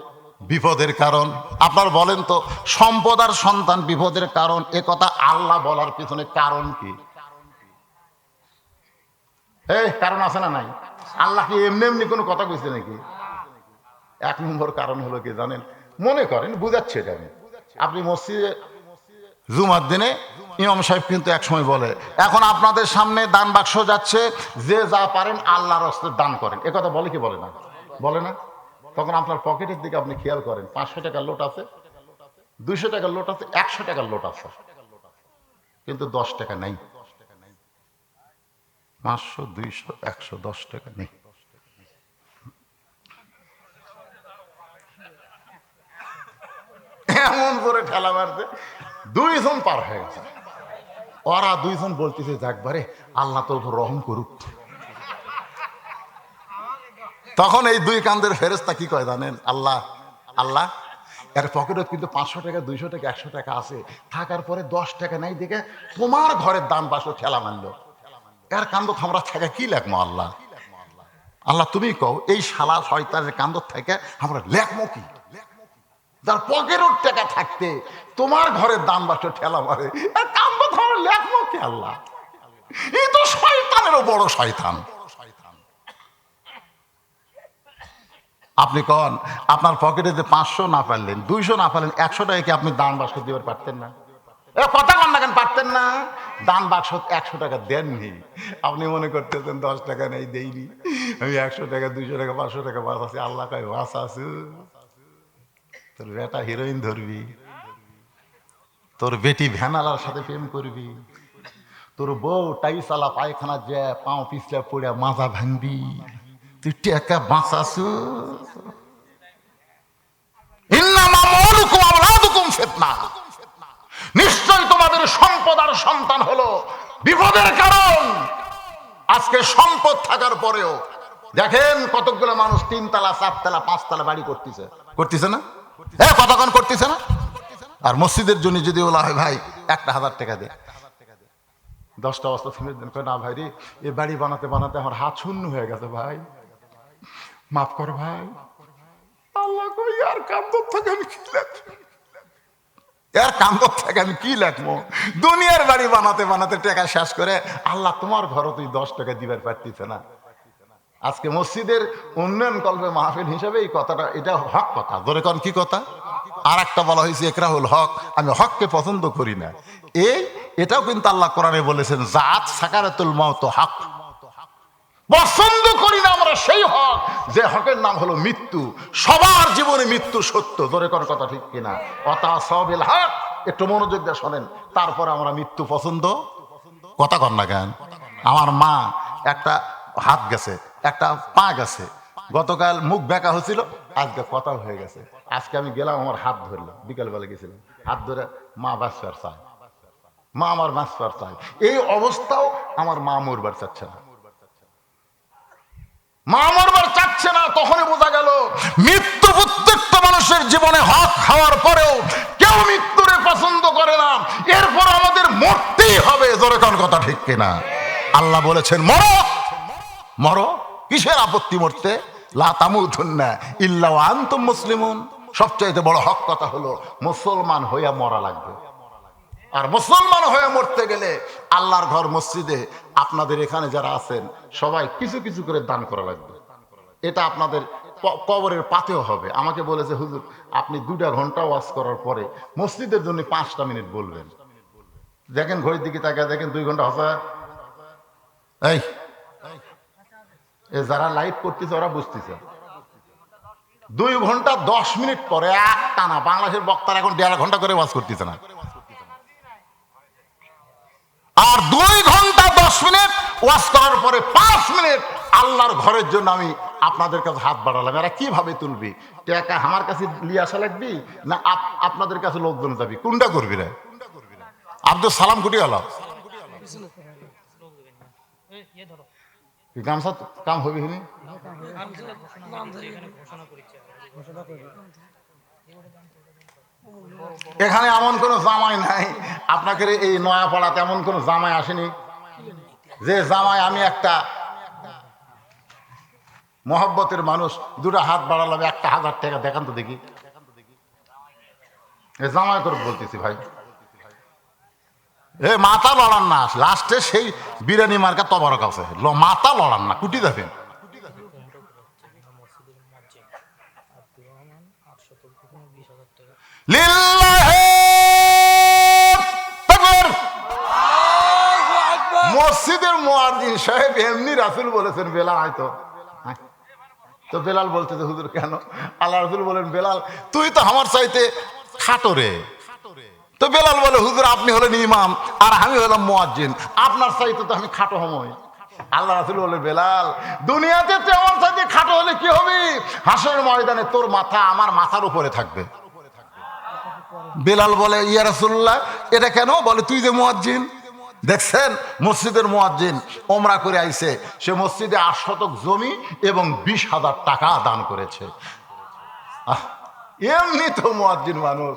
বিপদের কারণ। আপনারা বলেন তো সম্পদ আর সন্তান বিপদের কারণ, এ কথা আল্লাহ বলার পিছনে কারণ কি? এই কারণ আছে না নাই? আল্লাহ কি এমনি এমনি কোনো কথা কইছে নাকি? 1 নম্বর কারণ হলো কি জানেন? মনে করেন বুঝাচ্ছে এটা আমি, আপনি মসজিদে জুমার দিনে ইমাম সাহেব কিন্তু এক সময় বলে এখন আপনাদের সামনে দান বাক্স যাচ্ছে, যে যা পারেন আল্লাহর রাস্তায় দান করেন, এ কথা বলে কি বলে না? বলে না? তখন আপনার পকেটের দিকে আপনি খেয়াল করেন, 500 টাকার লোট আছে, 200 টাকার লোট আছে, 100 টাকার লোট আছে, কিন্তু 10 টাকা নাই। 500, 200, 100, 10 টাকা নেই। এমন করে ঠেলা মারছে, 2 জন পার হয়ে গেছে। ওরা 2 জন বলতেছে, একবারে আল্লাহ তোর উপর রহম করুক। তখন এই 2 কান্দের ফেরেশতা কি কয় জানেন? আল্লাহ, আল্লাহ, এর পকেটে কিন্তু 500 টাকা, 200 টাকা, 100 টাকা আছে, থাকার পরে 10 টাকা নাই দেখে তোমার ঘরের দান বাসো ঠেলা মারলো, এর কান্দ আমরা থাকা কি লেখমো? আল্লাহ, আল্লাহ তুমি কও, এই শালা শয়তানের কান্দ থেকে আমরা লেখমো কি? যার পকেটের টাকা থাকতে তোমার ঘরের দান বাসো ঠেলা মারে, এর কান্দ আমরা লেখমো কি? আল্লাহ, এই তো শয়তানেরও বড় শয়তান। আপনি কন, আপনার পকেটে যে 500 না পারলেন, 200 না পারলেন, 100 টাকা কি আপনি দান বাক্স দিতে পারতেন না? এ কথা কন না কেন, পারতেন না? দান বাক্স 100 টাকা দেননি, আপনি মনে করতেছেন 10 টাকা নেই, দেইনি, আমি 100 টাকা, 200 টাকা, 500 টাকা বাস আছে। আল্লাহ কয়, বাস আছে, তোর বেটা হিরোইন ধরবি, তোর বেটি ভ্যানালার সাথে প্রেম করবি, তোর বউ টাইসালা পায়খানা যে পাও পিছলে পড়ে মাজা ভাঙবি, তুই টাকা বাঁচাছু। নিশ্চয় তোমাদের সম্পদ আর সন্তান হলো বিপদের কারণ। আজকে সম্পদ থাকার পরেও দেখেন কতগুলো মানুষ 3 তলা, 4 তলা, 5 তলা বাড়ি করতেছে, করতেছে না? হ্যাঁ, কতক্ষণ করতেছে না? আর মসজিদের জন্য যদি বলা হয়, ভাই 1000 টাকা দে, 10টা বস্তা সিমেন্ট দেন, না ভাই রে, এ বাড়ি বানাতে বানাতে আমার হাত শূন্য হয়ে গেছে, ভাই মাফ কর ভাই। আল্লাহ কই, আর কান্দর থেকে আমি কি লেখবো? এর কান্দর থেকে আমি কি লেখবো? দুনিয়ার বাড়ি বানাতে বানাতে টাকা শেষ করে আল্লাহ তোমার ঘরও তুই 10 টাকা দিবার পারতিছে না। আজকে মসজিদের উন্নয়ন কল্পে মাহফিল হিসেবে এই কথাটা, এটা হক কথা। ধরে কন কি কথা? আর একটা বলা হয়েছে একরাহুল হক, আমি হককে পছন্দ করি না। এটাও কিন্তু আল্লাহ কোরআনে বলেছেন, জাত সাকারাতুল মাউত হক, পছন্দ করি না আমরা সেই হক যে হকের নাম হলো মৃত্যু। সবার জীবনে মৃত্যু সত্য, ধরে কোন কথা ঠিক কিনা? অতাসাবিল হক, একটু মনোযোগ দিয়ে শোনেন, তারপরে আমরা মৃত্যু পছন্দ কথা কর না কেন? আমার মা একটা হাত গেছে, একটা পা গেছে, গতকাল মুখ বেঁকা হয়েছিল, আজকে কথা হয়ে গেছে। আজকে আমি গেলাম, আমার হাত ধরলাম, বিকালবেলা গেছিলাম, হাত ধরে মা বাঁচবার চায়, মা আমার বাঁচবার চায়। এই অবস্থাও আমার মা মরবার চাচ্ছে না, মা মরবার চাচ্ছে না। তখনই বোঝা গেল মৃত্যু প্রত্যেকটা মানুষের জীবনে হক হওয়ার পরেও কেউ মৃত্যুরে পছন্দ করে না। এরপর আমাদের মরতেই হবে, জোরে কোন কথা ঠিক কিনা? আল্লাহ বলেছেন মরো, মরো, কিসের আপত্তি মরতে? লা তামুতুন্না ইল্লা ওয়া আনতুম মুসলিমুন। সবচাইতে বড় হক কথা হলো মুসলমান হইয়া মরা লাগবে। আর মুসলমান হয়ে মরতে গেলে আল্লাহর ঘর মসজিদে আপনাদের এখানে যারা আছেন সবাই কিছু কিছু করে দান করা লাগবে। এটা আপনাদের কবরের পাতেও হবে। আমাকে বলেছে, হুজুর আপনি 2 ঘন্টা ওয়াজ করার পরে মসজিদের জন্য 5টা মিনিট বলবেন। দেখেন ঘড়ির দিকে তাকায় দেখেন 2 ঘন্টা হসা। এই যারা লাইভ করতেছে ওরা বুঝতেছে, 2 ঘন্টা 10 মিনিট পরে একটা না, বাংলাদেশের বক্তারা এখন 1.5 ঘন্টা করে ওয়াজ করতেছে না। আর 2 ঘন্টা 10 মিনিট ওয়াজ করার পরে 5 মিনিট আল্লাহর ঘরের জন্য আমি আপনাদের কাছে হাত বাড়ালাম। এরা কিভাবে তুলবি? টাকা আমার কাছে নিয়ে আসা লাগবি না আপনাদের কাছে লোকজন যাবি? কোনটা করবি রে? আব্দুল সালাম কুটি গেল, গামছা কাম হবি হিনি। এখানে এমন কোন জামাই নাই, আপনাকে এই নয়াপাড়াতে এমন কোন জামাই আসেনি যে জামাই আমি একটা মহব্বতের মানুষ, 2টা হাত বাড়ালাম, 1000 টাকা দেখান তো দেখি। জামাই করে বলতেছি ভাই, এ মাথা লড়ান না, লাস্টে সেই বিরিয়ানি মার্কা তবরক আছে, মাথা লড়ান না, কুটি দেবেন। মসজিদের মুয়াজ্জিন সাহেব এমনি রাসূল বলেছেন, বেলা হয়তো তো বেলাল বলতে যে হুজুর কেন? আল্লাহ রাসূল বলেন, বেলাল তুই তো আমার চাইতে খাটো রে। তো বেলাল বলে, হুজুর আপনি হলেন ইমাম আর আমি হলাম মুয়াজ্জিন, আপনার চাইতে তো আমি খাটো হমই। আল্লাহ রাসূল বলে, বেলাল দুনিয়াতে তুই আমার চাইতে খাটো হলে কি হবে? হাসরের ময়দানে তোর মাথা আমার মাথার উপরে থাকবে। বেলাল বলে, ইয়া রাসূলুল্লাহ এটা কেন? বলে, তুই যে মুয়াজ্জিন, দেখছেন মসজিদের মুয়াজ্জিন ওমরা করে আইছে, সে মসজিদে 8 শতক জমি এবং 20,000 টাকা দান করেছে। এমনি তো মুয়াজ্জিন মানুষ,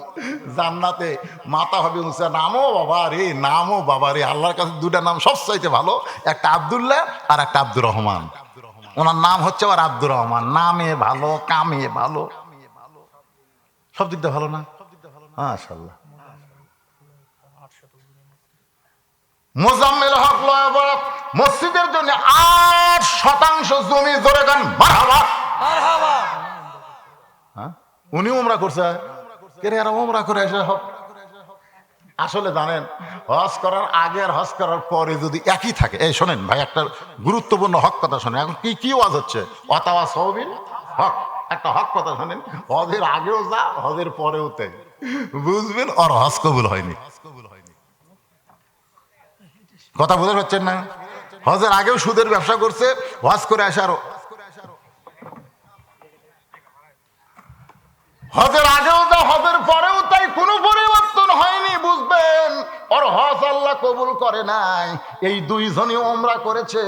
জান্নাতে মাথা হবে উঁচা। নামও বাবা রে, নামও বাবা রে, আল্লাহর কাছে দুটা নাম সবচাইতে ভালো, একটা আব্দুল্লাহ আর একটা আব্দুর রহমান। ওনার নাম হচ্ছে আবার আব্দুর রহমান, নামে ভালো, কামে ভালো, সব দিক দিয়ে ভালো না? মাশাআল্লাহ। মোজাম্মেল হক লয়াবরক মসজিদের জন্য 8 শতাংশ জমি, জোরে গান মারহাবা। হ্যাঁ, উনি উমরা করছে, কেরে আর উমরা করে এসে হক। আসলে জানেন, হজ করার আগে আর হজ করার পরে যদি একই থাকে, এই শোনেন ভাই, একটা গুরুত্বপূর্ণ হক কথা শোনেন। এখন কি ওয়াজ হচ্ছে? অতাওয়া সওবিল হক। একটা হক কথা শোনেন, হজের আগেও যা, হজের পরেও তাই, বুঝবেন আর হজ কবুল হয়নি। কথা বুঝতে পারছেন না? হজের আগেও সুদের ব্যবসা করছে, হজ করে আসারও, হজের আগেও যা, হজের পরেও তাই, কোনো পরিবর্তন হয়নি, বুঝবেন ওর হজ আল্লাহ কবুল করে নাই। এই দুইজনই ওমরা করেছে,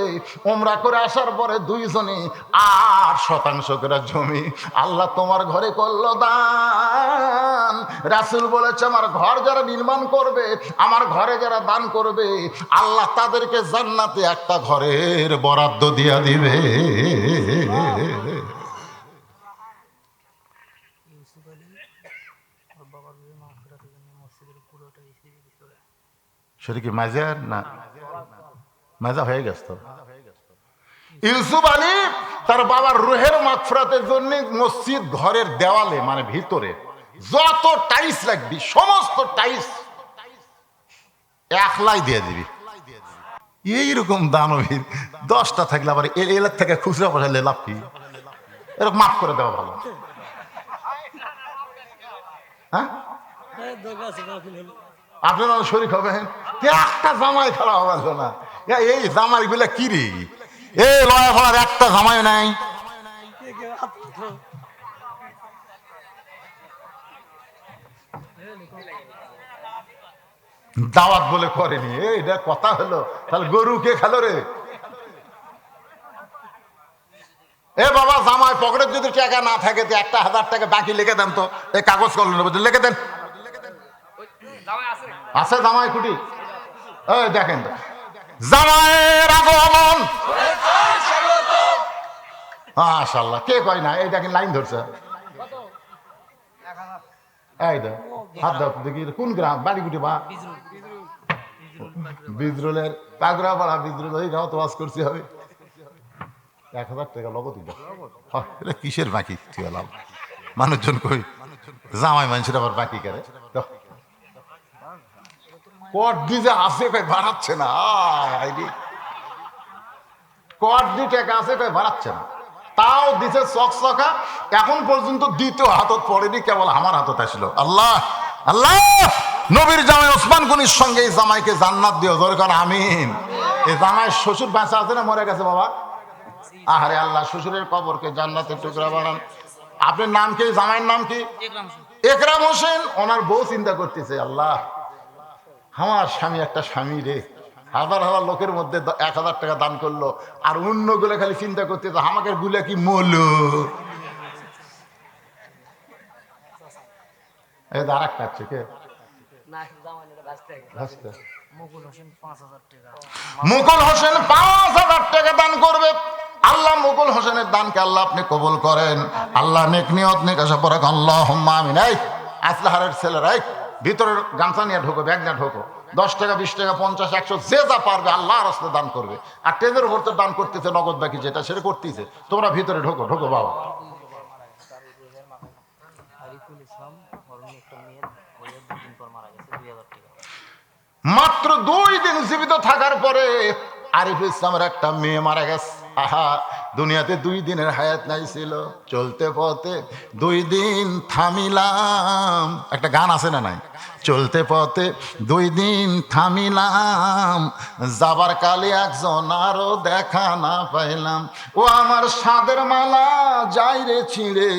ওমরা করে আসার পরে দুইজনই 8 শতাংশ করে জমি আল্লাহ তোমার ঘরে করলো দান। রাসূল বলেছে, আমার ঘর যারা নির্মাণ করবে, আমার ঘরে যারা দান করবে, আল্লাহ তাদেরকে জান্নাতে একটা ঘরের বরাদ্দ দিয়া দিবে। সেটা কি মাজার না? মাজা হয়ে গেছে তো। ইউসুফ আলী তার বাবার রুহের মাগফিরাতের জন্য মসজিদ ঘরের দেওয়ালে, মানে ভিতরে যত টাইলস লাগবে সমস্ত টাইলস একলাই দিয়ে দিবি। এইরকম দানবীর 10টা থাকলে আবার এলার থেকে খুচরা পয়সা লাভ কি? এরকম মাফ করে দেওয়া ভালো। হ্যাঁ, আপনারা শরীর হবেন, একটা জামাই খেলা হবে না। এই জামাই গুলা কি রে? এই লয়া ফলার একটা জামাই নাই। দাওয়াত বলে করেনি, এটা কথা হলো? তাহলে গরু কে খেলো রে? এ বাবা, জামাই পকেটে যদি টাকা না থাকে, 1,000 টাকা বাকি লিখে দেন তো, এই কাগজ কলম লিখে দেন। আছে জামাই কুটি? এই দেখেন তো, জামাইয়ের আগমন, মাশাআল্লাহ। কে কয় না? এই দেখেন লাইন ধরছে। এই দেখ, হাত দাও দেখি, কোন গ্রাম? বাড়ি কুটি বা বিজরুলের পাগড়া পাড়া, বিজরুল ওই গাঁও তো বাস করছি হবে। 1,000 টাকা লগতি এটা কিসের বাকি? মানুষজন কই জামাই মানুষের আবার বাকি করে? কট দিয়ে আছে কই বাড়াচ্ছে না, কট দিয়ে টাকা আছে কই বাড়াচ্ছে না, তাও দিছে চকচকা। এখন পর্যন্ত দ্বিতীয় হাতত পড়েনি, কেবল আমার হাতত আসলো। আল্লাহ আল্লাহ, নবীর জামাই ওসমান গনির সঙ্গে এই জামাইকে জান্নাত দিও, জোরে কারণ আমিন। এই জামাই শ্বশুর বাঁচা আছে না মরে গেছে বাবা? আহারে আল্লাহ, শ্বশুরের কবরকে জান্নাতের টুকরা বানান। আপনার নাম কি? জামাইয়ের নাম কি? একরাম হোসেন। ওনার বউ চিন্তা করতেছে, আল্লাহ আমার স্বামী একটা স্বামী রে, হাজার হাজার লোকের মধ্যে 1,000 টাকা দান করলো, আর অন্য গুলো খালি চিন্তা করতেছে আমাকে গুলা কি মূল। এই আর একটা আছে কে? মুকুল হোসেন 5,000 টাকা দান করবে। আল্লাহ মুকুল হোসেনের দানকে আল্লাহ আপনি কবুল করেন। আল্লাহ নেক নিয়ত নেক আশা পড়ে আল্লাহুম্মা আমিন। এই আসলাহারের ছেলেরা ভিতরের গামছা নিয়ে ঢোকো, ব্যাগ নিয়ে ঢোকো। 10 টাকা 20 টাকা 50 100 যে যা পারবে আল্লাহ রাস্তায় দান করবে। আর ট্রেনের উপর তো দান করতেছে, নগদ বাকি যেটা সেটা করতেছে। তোমরা ভিতরে ঢোকো, ঢোকো বাবা। মাত্র 2 দিন জীবিত থাকার পরে আরিফুল ইসলামের একটা মেয়ে মারা গেছে। আহা, দুনিয়াতে 2 দিনের হায়াত নাই ছিল, চলতে পথে 2 দিন থামিলাম। একটা গান আছে না নাই? চলতে পথে 2 দিন থামিলাম, যাবার কালে একজন আরো দেখা না পাইলাম। ও আমার সাদের মালা যাই রে ছিঁড়ে,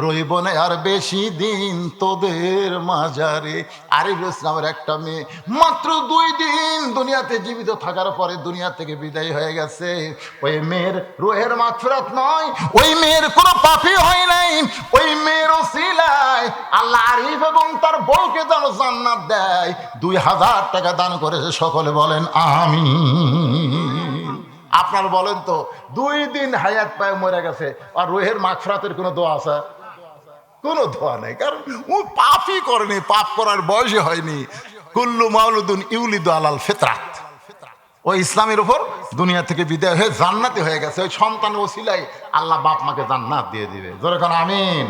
রইব না আর বেশি দিন তোদের মাঝারে। আরিফ ইসলামের একটা মেয়ে মাত্র 2 দিন দুনিয়াতে জীবিত থাকার পরে দুনিয়া থেকে বিদায় হয়ে গেছে। ওই মেয়ের রুহের মাগফিরাত নয়, ওই মেয়ের কোনো পাপই হয় নাই। ওই মেয়ের ওসিলায় আল্লাহ আরিফ এবং তার বউকে যেন জান্নাত দেয়। 2000 টাকা দান করেছে, সকলে বলেন আমিন। আপনার বলেন তো, 2 দিন হায়াত পায় মরে গেছে, আর রুহের মাগফিরাতের কোনো দোয়া আছে? কোনো দোয়া নেই, কারণ ও পাপই করেনি, পাপ করার বয়সে হয়নি। কুল্লু মাউলুদুন ইউলিদু আলাল ফিতরাত। ওই ইসলামের উপর দুনিয়া থেকে বিদায় হয়ে জান্নাতি হয়ে গেছে। ওই সন্তান ওসিলায় আল্লাহ বাপ মাকে জান্নাত দিয়ে দিবে। জোরে কোন আমিন।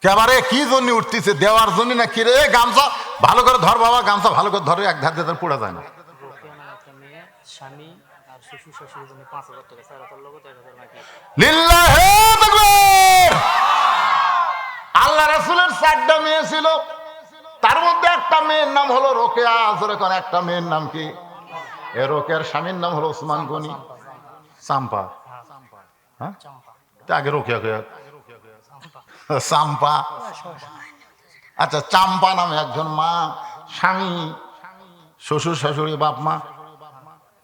কেবারে কি জন্য উঠতেছে? দেওয়ার জন্য না কি রে? গামছা ভালো করে ধর বাবা, গামছা ভালো করে ধরে, এক ধার দিয়ে ধর, পুড়া যায় না। স্বামী আর শ্বশুর শাশুড়ির জন্য 5,000 টাকা, স্যার তার লোক 1,000 নাকি। লিল্লাহি তাকবীর। আল্লাহ রাসূলের 4টা মেয়ে ছিল, তার মধ্যে একটা মেয়ের নাম হলো রোকেয়া। জোরে কোন, একটা মেয়ের নাম কি? এ রোকেয়ার স্বামীর নাম হলো ওসমান গনি। চাম্পা, হ্যাঁ আগে রোকেয়া কয়া চাম্পা। আচ্ছা, চাম্পা নামে একজন মা, স্বামী, শ্বশুর শাশুড়ি, বাপ মা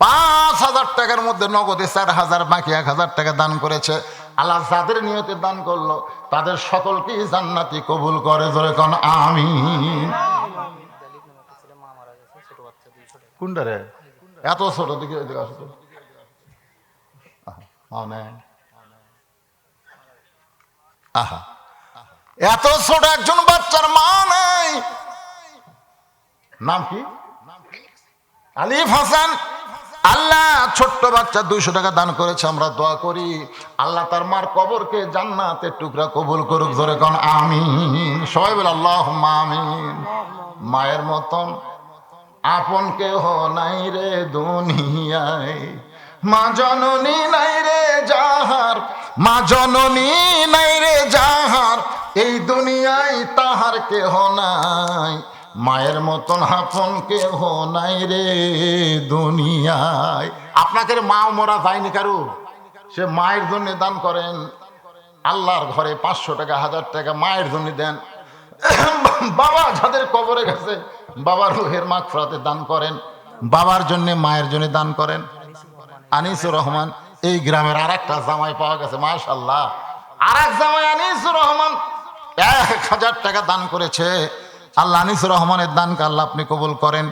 5,000 টাকার মধ্যে নগদে 4,000, বাকি 1,000 টাকা দান করেছে। আল্লাহ যাদের নিয়তে দান করলো তাদের সকলকেই জান্নাতি কবুল করে। জোরে কোন আমিন। কোনটা রে? এত ছোট দিকে আসো তো। আহা, এত ছোট একজন বাচ্চার মা নাই। নাম কি? আলিফ হাসান। আল্লাহ ছোট্ট বাচ্চা 200 টাকা দান করেছে। আমরা দোয়া করি আল্লাহ তার মার কবরকে জান্নাতের টুকরা কবুল করুক। জোরে কোন আমিন। সবাই বলে আল্লাহুম্মা আমিন। মায়ের মতন আপন কেহ নাই রে দুনিয়ায়, মা জননী নাই রে যাহার, মা জননী নাই রে যাহার, এই দুনিয়ায় তাহার কেহ নাই। মায়ের মতন আপন কেহ নাই রে দুনিয়ায়। আপনাকে মা মরা যায়নি কারু, সে মায়ের জন্য দান করেন। আল্লাহর ঘরে 500 টাকা, 1000 টাকা মায়ের জন্য দেন। বাবা যাদের কবরে গেছে, বাবার রুহের মাগফিরাতে দান করেন। বাবার জন্য, মায়ের জন্য দান করেন। আনিসুর রহমান, এই গ্রামের আর একটা জামাই পাওয়া গেছে, মাশাআল্লাহ। আর এক জামাই আনিসুর রহমান 1,000 টাকা দান করেছে। আল্লাহ আনিসুর রহমানের দানকে আল্লাহ আপনি কবুল করেন।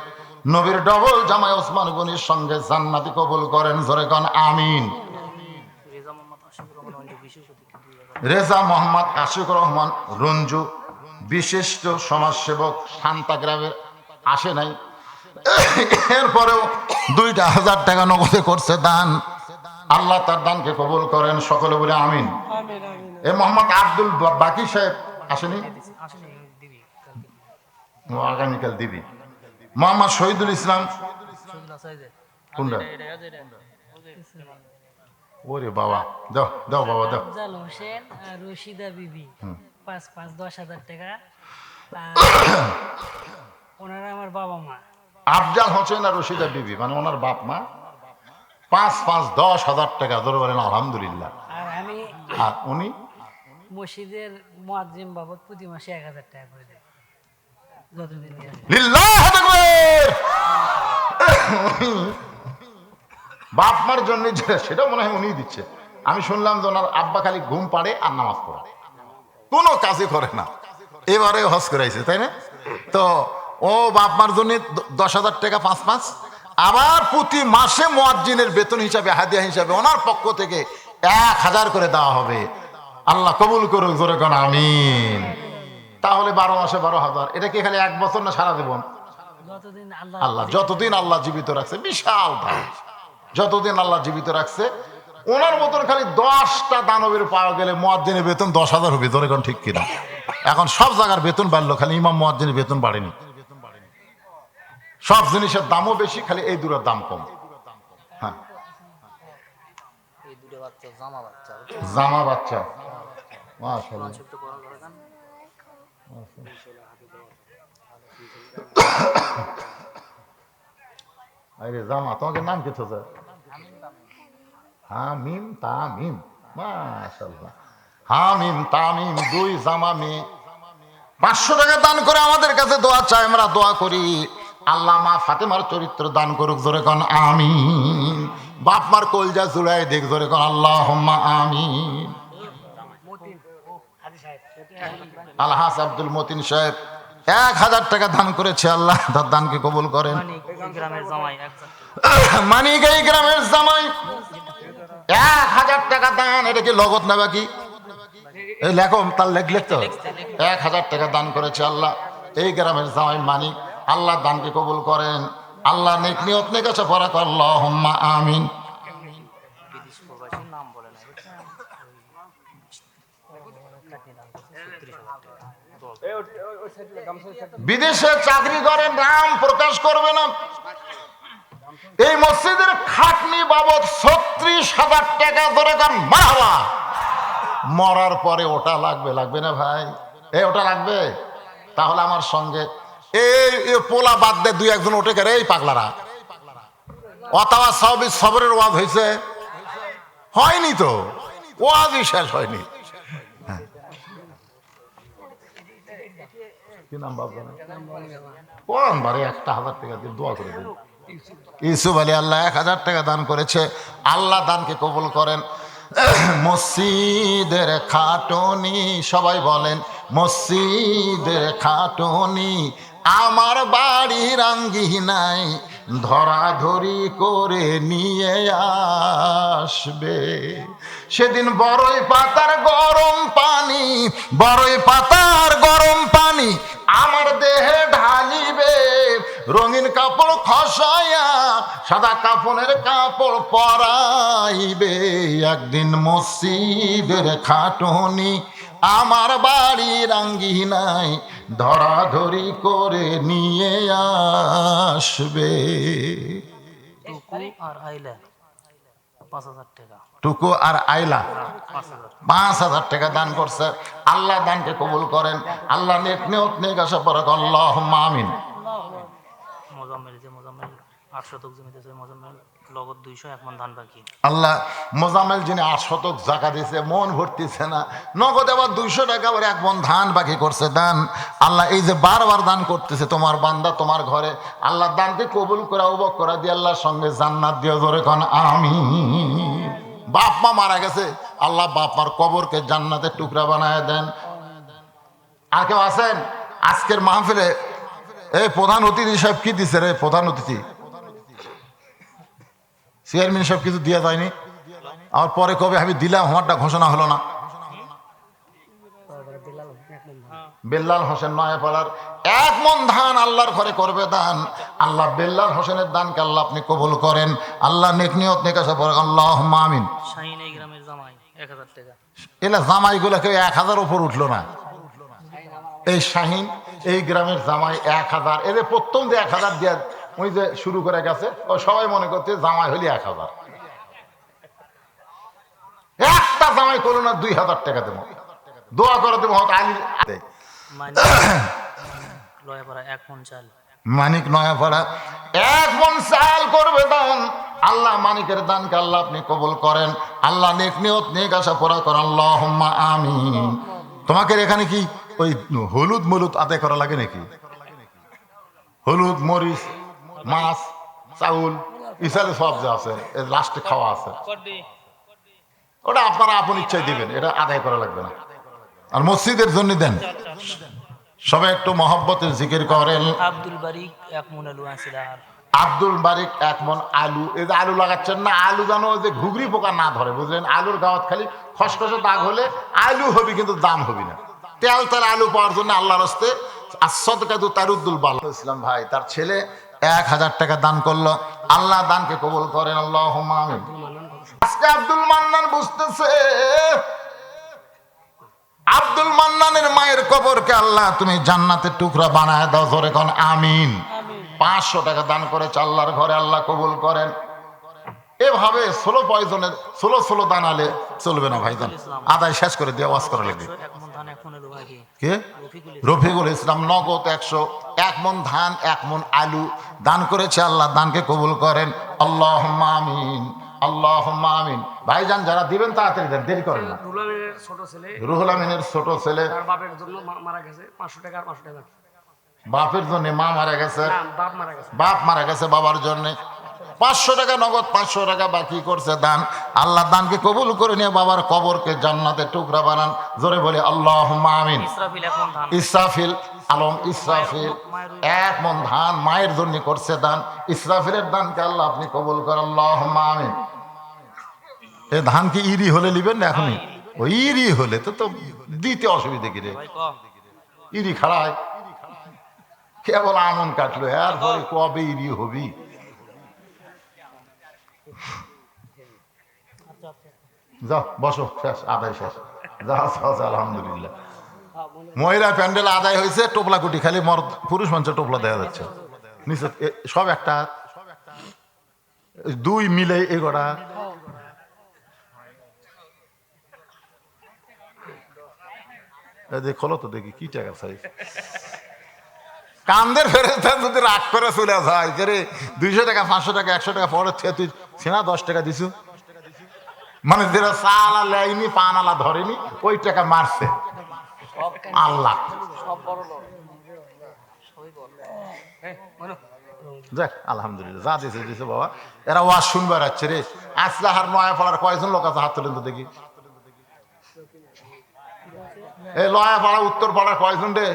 নবীর ডবল জামাই ওসমান গনির সঙ্গে জান্নাতি কবুল করেন। জোরে কোন আমিন। রেজা মোহাম্মদ আশিকুর রহমান রঞ্জু, বিশিষ্ট সমাজসেবক, শান্তা গ্রামের, আসে নাই, এরপরেও 2,000 টাকা নগদে করছে দান। আল্লাহ তার দানকে কবুল করেন। সকলে বলে আমিন। এ মোহাম্মদ আব্দুল বাকি সাহেব আসেনি, আগামীকাল দিবি। মোহাম্মদ শহীদুল ইসলাম, কোনটা? ওরে বাবা, দাও দাও বাবা দাও। আফজাল হোসেন আর রশিদা বিবি 5,5 10,000 টাকা। ওনারা আমার বাবা মা। আফজাল হোসেন আর রশিদা বিবি মানে ওনার বাপ মা। 5,5 10,000 টাকা। ধরে বলেন আলহামদুলিল্লাহ। আর আমি, আর উনি মসজিদের মুয়াজ্জিম বাবদ প্রতি মাসে 1,000 টাকা করে দেয় যতদিন নিয়ে আসে। লিল্লাহু তাকবীর। বাপ মার জন্য সেটা মনে হয় উনিই দিচ্ছে। আমি শুনলাম যে ওনার আব্বা খালি ঘুম পাড়ে আর নামাজ পড়ে, কোনো কাজই করে না। এবারে হজ করাইছে, তাই না? তো ও বাপ মার জন্য 10,000 টাকা 5,5, আবার প্রতি মাসে মুয়াজ্জিনের বেতন হিসাবে, হাদিয়া হিসাবে ওনার পক্ষ থেকে 1,000 করে দেওয়া হবে। আল্লাহ কবুল করুক। জোরে কোন আমিন। তাহলে 12 মাসে 12,000। এটা কি খালি 1 বছর না সারা জীবন? যতদিন আল্লাহ যতদিন আল্লাহ জীবিত রাখছে, বিশাল দান। যতদিন আল্লাহ জীবিত রাখছে, ওনার মতন খালি 10টা দানবের পাওয়া গেলে মুয়াজ্জিনের বেতন 10,000 হবে। ধরে কোন ঠিক কিনা? এখন সব জায়গার বেতন বাড়লো, খালি ইমাম মুয়াজ্জিনের বেতন বাড়েনি। সব জিনিসের দামও বেশি, খালি এই দুটোর দাম কম। হ্যাঁ, এই দুটো বাচ্চা জামা বাচ্চা জামা বাচ্চা, মাশাআল্লাহ। একটু বড় করে দেন। আরে জামা, তোমাকে নাম কি স্যার? হামিম তামিম, মাশাআল্লাহ। হামিম তামিম, দুই জামা মেয়ে। 500 টাকা দান করে আমাদের কাছে দোয়া চাই, আমরা দোয়া করি আল্লাহ মা ফাতেমার চরিত্র দান করুক, জোরে কোন আমিন। বাপ মার কলজা জুড়াই দেখ, জোরে কোন আল্লাহুম্মা আমিন। আলহাজ আব্দুল মতিন সাহেব 1000 টাকা দান করেছে, আল্লাহ তার দানকে কবুল করেন। গ্রামের জামাই মানিক এই গ্রামের জামাই 1000 টাকা দান। এটা কি লগত না বাকি? এই লেখো, তার লেখলে তো 1000 টাকা দান করেছে আল্লাহ এই গ্রামের জামাই মানিক। আল্লাহ দানকে কবুল করেন, আল্লাহ নেক নিয়ত নেক আশা পড়া কর, আল্লাহুম্মা আমিন। বিদেশ প্রবাসীর নাম বলে না, বিদেশে চাকরি করে, নাম প্রকাশ করবে না। এই মসজিদের খাটনি বাবদ 36,000 টাকা ধরে কারণ বাবা মরার পরে ওটা লাগবে, লাগবে না ভাই? ওটা লাগবে। তাহলে আমার সঙ্গে এই পোলা বাদ দে, 2-1 ওঠে করে এই পাগলারা। অথবা সবরের ওয়াজ হয়েছে? হয়নি তো, ওয়াজই শেষ হয়নি। হ্যাঁ, কি নাম বাবা? কোন বারে 1000 টাকা দিয়ে দোয়া করে দিন। ইউসুফ আলী আল্লাহ 1000 টাকা দান করেছে, আল্লাহ দানকে কবুল করেন। মসজিদের খাটনি, সবাই বলেন মসজিদের খাটনি আমার বাড়ির আঙ্গিনায় ধরাধরি করে নিয়ে আসবে। সেদিন বড়ই পাতার গরম পানি, বড়ই পাতার গরম পানি আমার দেহে ঢালিবে, রঙিন কাপড় খসায়া সাদা কাফনের কাপড় পরাইবে। একদিন মসজিদের খাটনি আমার বাড়ির আঙ্গিনায় ধরাধরি করে নিয়ে আসবে। টুকু আর আইলা 5000 টাকা, টুকু আর আইলা 5000 টাকা দান করছে, আল্লাহ দানকে কবুল করেন, আল্লাহ নেক নিয়ত নেক আশা পড়া কর, আল্লাহুম্মা আমিন। মোজাম্মেল 8 শতক জমিতে আছে, মোজাম্মেল লগত 201 মণ ধান বাকি। আল্লাহ মোজাম্মেল যিনি 8 শতক জাকা দিয়েছে, মন ভর্তিছে না, নগদ আবার 200 টাকা আবার 1 মণ ধান বাকি করছে দান। আল্লাহ এই যে বারবার দান করতেছে তোমার বান্দা তোমার ঘরে, আল্লাহ দানকে কবুল করা উবক করা দিয়ে আল্লাহর সঙ্গে জান্নাত দিও, জোরে কোন আমিন। বাপ মা মারা গেছে, আল্লাহ বাপ মার কবরকে জান্নাতের টুকরা বানায় দেন। আর কেউ আছেন আজকের মাহফিলে? এই প্রধান অতিথি সাহেব কি দিছে রে? প্রধান অতিথি চেয়ারম্যান সব কিছু দেওয়া যায়নি, আমার পরে কবে আমি দিলাম, আমারটা ঘোষণা হলো না। বেল্লাল হোসেন নয়াপাড়ার 1 মণ ধান আল্লাহর ঘরে করবে দান। আল্লাহ বেল্লাল হোসেনের দানকে আল্লাহ আপনি কবুল করেন, আল্লাহ নেক নিয়ত নেক আশা পড়ে, আল্লাহুম্মা আমিন। শাহিন এই গ্রামের জামাই 1000 টাকা। এলা জামাইগুলো কেউ 1000 উপর উঠলো না। এই শাহিন এই গ্রামের জামাই 1000, এদের প্রথম যে 1000 দিয়া ওই যে শুরু করে গেছে, ও সবাই মনে করছে জামাই হলি 1000। একটা জামাই করলো না, 2000 টাকা দেবো, দোয়া করে দেবো হয়তো আলী। লয়াপাড়া 1 মণ চাল, মানিক নয়াপাড়া 1 মণ চাল করবে দান। আল্লাহ মানিকের দানকে আল্লাহ আপনি কবুল করেন, আল্লাহ নেক নিয়ত নেক আশা পুরা করেন, আল্লাহুম্মা আমিন। তোমাকে এখানে কি ওই হলুদ মলুদ আদায় করা লাগে নাকি? হলুদ মরিচ মাছ চাউল ইসালে সব যা আছে লাস্টে খাওয়া আছে, ওটা আপনারা আপন ইচ্ছায় দিবেন, এটা আদায় করা লাগবে না। আর মসজিদের জন্য দেন, সবাই একটু মহব্বতের জিকির করেন। আব্দুল বারিক 1 মণ আলু আছিল। আর আব্দুল বারিক 1 মণ আলু। এই যে আলু লাগাচ্ছেন না, আলু যেন ওই যে ঘুগরি পোকা না ধরে, বুঝলেন? আলুর গাওয়াত খালি খসখসে দাগ হলে আলু হবে, কিন্তু দাম হবে না। তেল তেল আলু পাওয়ার জন্য আল্লাহর হস্তে আসসাদকাতু তারুদ্দুল বালা ইসলাম ভাই তার ছেলে 1000 টাকা দান করলো, আল্লাহ দানকে কবুল করেন, আল্লাহুম্মা আমিন। আজকে আব্দুল মান্নান বুঝতেছে, আব্দুল মান্নানের মায়ের কবরকে আল্লাহ তুমি জান্নাতের টুকরা বানায় দাও, জোরে কোন আমিন। 500 টাকা দান করেছে আল্লাহর ঘরে, আল্লাহ কবুল করেন। এভাবে 16 পয়জনের 16 দানালে চলবে না ভাইজান, আদায় শেষ করে দিয়ে ওয়াজ করা লাগবে। 1 মন ধান 1 মন আলু ভাই কে? রফিকুল ইসলাম নগদ 100, 1 মন ধান 1 মন আলু দান করেছে, আল্লাহ দানকে কবুল করেন। আল্লাহুম্মা আমিন, আল্লাহুম্মা আমিন। ভাইজান যারা দিবেন তাড়াতাড়ি দেন, দেরি করেন না। রুহুল আমিনের ছোট ছেলে তার বাপের জন্য মারা গেছে, 500 টাকা আর 500 টাকা। বাপের জন্য মা মারা গেছে, না, বাপ মারা গেছে। বাপ মারা গেছে, বাবার জন্য 500 টাকা নগদ, 500 টাকা বাকি করছে দান। আল্লাহ দানকে কবুল করে নিয়ে বাবার কবরকে জান্নাতের টুকরা বানান। জোরে বলে আল্লাহুম্মা আমিন। ইসরাফিল 1 মন ধান, ইসরাফিল আলম ইসরাফিল 1 মন ধান মায়ের জন্য করছে দান। ইসরাফিলের দানকে আল্লাহ আপনি কবুল করেন, আল্লাহুম্মা আমিন। এই ধান কি ইরি হলে নিবেন না এখনই? ওই ইরি হলে তো তো দিতে অসুবিধে কি রে? ভাই কম ইরি খাড়ায় কেবল আমন কাটলো, এর পরে কবে ইরি হবি? যাও বসো, শেষ, আদায় শেষ। যা আছে আলহামদুলিল্লাহ। মহিলা প্যান্ডেল আদায় হয়েছে, টোপলা কুটি খালি মর্দ, পুরুষ মানুষের টোপলা দেওয়া যাচ্ছে নিচে সব একটা 2 মিলে এগোটা। খোলো তো দেখি কি টাকা চাই। কান্দের ফেরেস্তা যদি রাগ করে চলে যায়, রে 200 টাকা 500 টাকা 100 টাকা পরে তুই সেনা 10 টাকা দিছু, মানে যেটা চালা লেয়নি পানালা ধরেনি ওই টাকা মারছে আল্লাহ। যাক আলহামদুলিল্লাহ, যা দিছে দিছে বাবা। এরা ওয়াজ শুনবার আছে রে। আসলাহার নয়া পাড়ার কয়জন লোক আছে হাত তোলেন তো দেখি। এই লয়া পাড়া উত্তর পাড়ার কয়জন রে?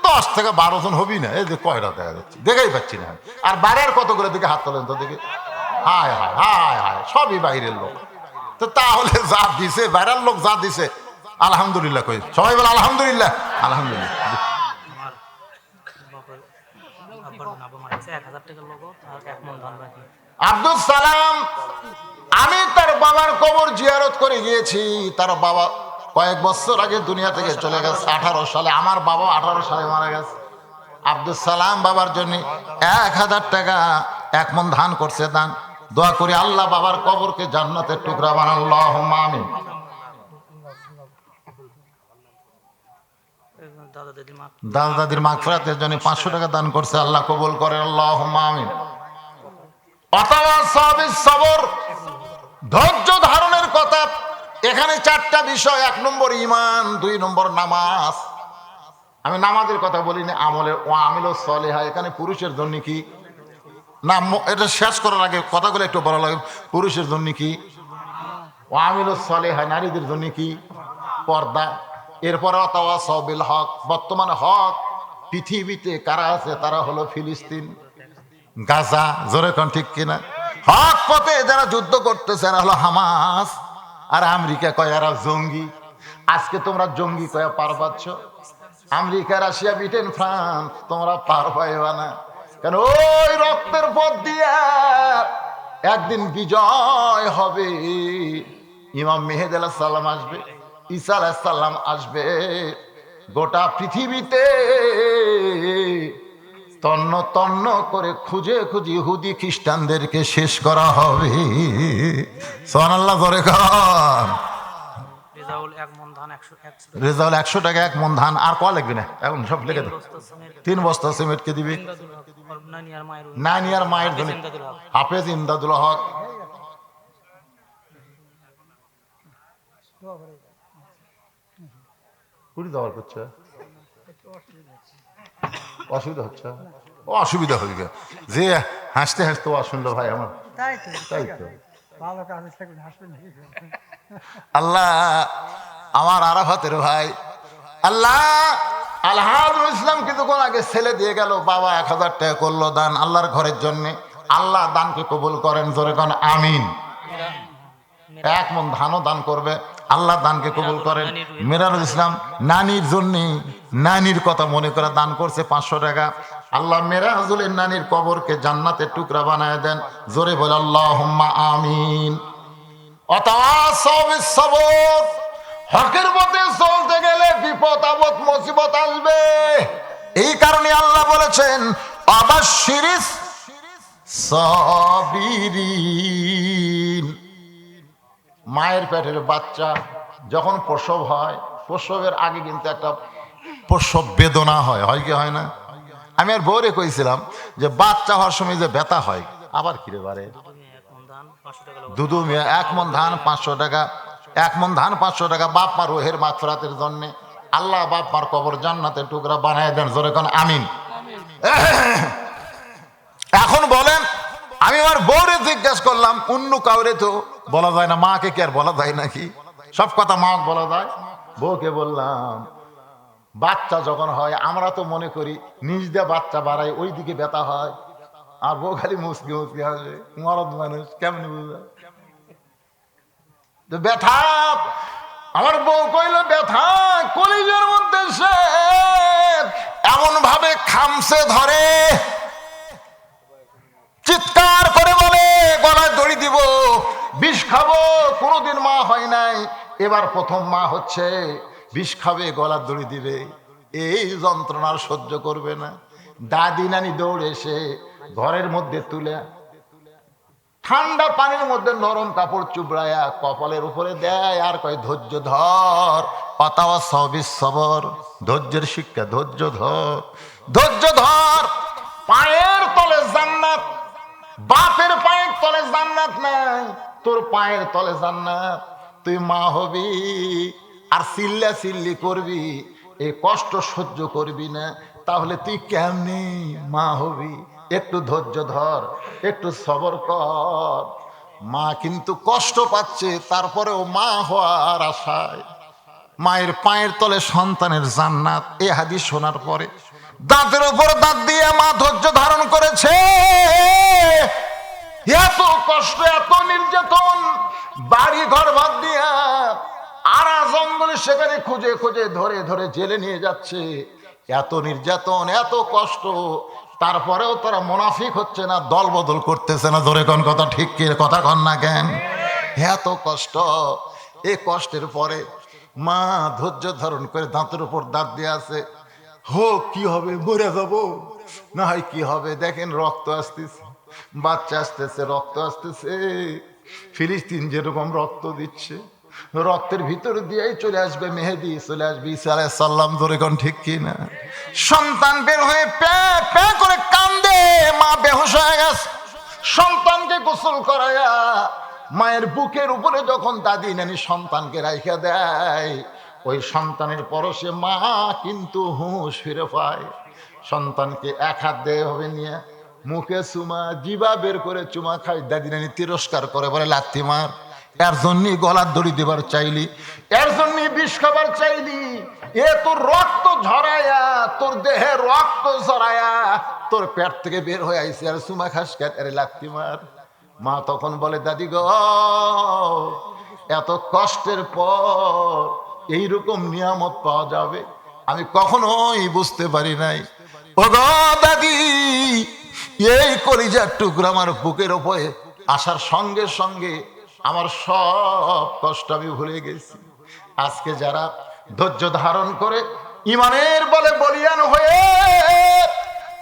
10 থেকে 12 জন হবি না। এই যে কয়টা দেখা যাচ্ছে, দেখাই পাচ্ছি না। আর বাইরের কত করে দিকে হাত তোলেন তো দেখি। হায় হায় হায় হায়, সবই বাইরের লোক। তো তাহলে যা দিছে বাইরের লোক, যা দিছে আলহামদুলিল্লাহ কই, সবাই বলে আলহামদুলিল্লাহ, আলহামদুলিল্লাহ। আমার বাপের আব্বা মারা গেছে, 1000 টাকার লগত আর 1 মন ধান বাকি। আব্দুল সালাম, আমি তার বাবার কবর জিয়ারত করে গিয়েছি। তার বাবা কয়েক বছর আগে দুনিয়া থেকে চলে গেছে, 18 সালে। আমার বাবা 18 সালে মারা গেছে। আব্দুল সালাম বাবার জন্য 1000 টাকা 1 মন ধান করছে দান। দোয়া করি আল্লাহ বাবার কবরকে জান্নাতের টুকরা বানান, আল্লাহুম্মা আমিন। দাদা দাদির মাগফিরাতের জন্য 500 টাকা দান করছে, আল্লাহ কবুল করে, আল্লাহুম্মা আমিন। সবর, ধৈর্য ধারণের কথা। এখানে 4টা বিষয়। 1 নম্বর ঈমান, 2 নম্বর নামাজ। আমি নামাজের কথা বলিনি, আমলের ও আমিল সলেহা। এখানে পুরুষের জন্য কি না, এটা শেষ করার আগে কথাগুলো একটু বলা লাগে। পুরুষের জন্য কি ও আমিল সলেহা, নারীদের জন্য কি পর্দা। এরপরে ওয়াতাওয়াসাউ বিল হক। বর্তমানে হক পৃথিবীতে কারা আছে? তারা হলো ফিলিস্তিন, গাজা। জোরে কোন ঠিক কিনা? হক পথে যারা যুদ্ধ করতেছে এরা হলো হামাস। আর আমেরিকা কয় এরা জঙ্গি। আজকে তোমরা জঙ্গি কয়ে পার পাচ্ছ। আমেরিকা, রাশিয়া, ব্রিটেন, ফ্রান্স তোমরা পার পাইবা না। কেন? ওই রক্তের পথ দিয়ে একদিন বিজয় হবে। ইমাম মেহেদী আলাইহিস সালাম আসবে, ঈসা আলাইহিস সালাম আসবে। গোটা পৃথিবীতে তন্ন তন্ন করে খুঁজে খুঁজে ইহুদি খ্রিস্টানদেরকে শেষ করা হবে। সুবহানাল্লাহ, জোরে কর। রেজাউল 1 মন ধান 100 রেজাউল 100 টাকা 1 মন ধান। আর কয় লাগবে না? এখন সব লিখে দাও। 3 বস্তা সিমেন্ট কে দিবি? নানিয়ার মায়ের জন্য হাফেজ ইমদাদুল হক। কুড়ি দেওয়ার করছে, অসুবিধা হচ্ছে। অসুবিধা হইবে যে হাসতে হাসতে শুনলো ভাই আমার। তাই তো আল্লাহ আমার আরাফাতের ভাই, আল্লাহ আলহামদুল ইসলাম কিছুক্ষণ আগে ছেলে দিয়ে গেল, বাবা 1000 টাকা করলো দান আল্লাহর ঘরের জন্য। আল্লাহ দানকে কবুল করেন, জোরে কোন আমিন। 1 মন ধানও দান করবে, আল্লাহ দানকে কবুল করেন। মিরানুল ইসলাম নানির জন্য, নানির কথা মনে করে দান করছে 500 টাকা। আল্লাহ মেরাজুলের নানির কবরকে জান্নাতের টুকরা বানায় দেন। জোরে বলে আল্লাহুম্মা আমিন। ওয়াতাওয়াসাউ বিস সবর। হকের পথে চলতে গেলে বিপদ আপদ মুসিবত আসবে। এই কারণে আল্লাহ বলেছেন আবাশশিরিস সাবিরিন। মায়ের পেটের বাচ্চা যখন প্রসব হয়, প্রসবের আগে কিন্তু একটা প্রসব বেদনা হয়, হয় কি হয় না? আমি আর বউরে কইছিলাম যে বাচ্চা হওয়ার সময় যে ব্যথা হয়, আবার কিরে বারে দুধু মিয়া 1 মণ ধান 500 টাকা, 1 মণ ধান 500 টাকা। বাপ মা রোহের মাগফিরাতের জন্য আল্লাহ বাপ মার কবর জান্নাতের টুকরা বানায় দেন, জোরে কোন আমিন। এখন বলেন, আমি আমার বউরে জিজ্ঞাসা করলাম, অন্য কাউরে তো বলা যায় না, মাকে কি আর বলা যায় নাকি? সব কথা মা বলা যায়। বউকে বললাম বাচ্চা যখন হয় আমরা তো মনে করি নিজ দিয়ে বাচ্চা বাড়াই, ওই দিকে ব্যথা হয়, আর বউ খালি মুসকি মুসকি আসে, মরদ মানুষ কেমনি বুঝবে তো ব্যথা। আমার বউ কইল ব্যথা কলিজের মধ্যে সে এমন ভাবে খামছে ধরে, চিৎকার করে বলে গলায় দড়ি দিব, বিষ খাবো। কোনোদিন মা হয় নাই, এবার প্রথম মা হচ্ছে, বিষ খাবে, গলার দড়ি দিবে, এই যন্ত্রণার সহ্য করবে না। দাদি নানি দৌড়ে এসে ঘরের মধ্যে তুলে ঠান্ডা পানির মধ্যে নরম কাপড় চুবড়ায়া কপালের উপরে দেয়, আর কয় ধৈর্য ধর, অতাওয়া সবিস সবর, ধৈর্যের শিক্ষা, ধৈর্য ধর, ধৈর্য ধর। পায়ের তলে জান্নাত, বাপের পায়ের তলে জান্নাত নাই, তোর পায়ের তলে জান্নাত। তুই মা হবি আর চিল্লা চিল্লি করবি, এই কষ্ট সহ্য করবি না, তাহলে তুই কেমনি মা হবি? একটু ধৈর্য ধর, একটু সবর কর। মা কিন্তু কষ্ট পাচ্ছে, তারপরেও মা হওয়ার আশায়। মায়ের পায়ের তলে সন্তানের জান্নাত, এ হাদিস শোনার পরে দাঁতের উপর দাঁত দিয়ে মা ধৈর্য ধারণ করেছে। এত কষ্ট, এত নির্যাতন, বাড়ি ঘর বাদ দিয়া আরা জঙ্গলে সেখানে খুঁজে খুঁজে ধরে ধরে জেলে নিয়ে যাচ্ছে। এত নির্যাতন, এত কষ্ট, তারপরেও তারা মুনাফিক হচ্ছে না, দল বদল করতেছে না। ধরে কোন কথা ঠিক কি কথা কন না কেন? এত কষ্ট, এই কষ্টের পরে মা ধৈর্য ধারণ করে দাঁতের উপর দাঁত দিয়ে আছে। হোক কি হবে, মরে যাবো না হয় কি হবে, দেখেন রক্ত আসতেছে, বাচ্চা আসতেছে, রক্ত আসতেছে। ফিলিস্তিন যেরকম রক্ত দিচ্ছে, রক্তের ভিতর দিয়েই চলে আসবে মেহেদি, চলে আসবে ঈসা আলাইহিস সালাম। ধরে কোন ঠিক কি না? সন্তান বের হয়ে প্যা প্যা করে কান্দে, মা বেহুশ হয়ে গেছে। সন্তানকে গোসল করায়া মায়ের বুকের উপরে যখন দাদি নানি সন্তানকে রাইখা দেয়, ওই সন্তানের পরশে মা কিন্তু হুঁশ ফিরে পায়। সন্তানকে 1 হাত দেয় হবে নিয়ে মুখে চুমা, জিবা বের করে চুমা খায়। দাদি নানি তিরস্কার করে, বলে লাথি মার, এর জন্যই গলার দড়ি দেবার চাইলি, এর জন্যই বিষ খাবার চাইলি, এ তোর রক্ত ঝরায়া, তোর দেহে রক্ত ঝরায়া তোর পেট থেকে বের হয়ে আইসে, আর চুমা খাস কেন, আরে লাথি মার। মা তখন বলে দাদি গো, এত কষ্টের পর এইরকম নিয়ামত পাওয়া যাবে আমি কখনোই বুঝতে পারি নাই। ও গো দাদি, এই কলিজার টুকরা আমার বুকের উপরে আসার সঙ্গে সঙ্গে আমার সব কষ্ট আমি ভুলে গেছি। আজকে যারা ধৈর্য ধারণ করে ইমানের বলে বলিয়ান হয়ে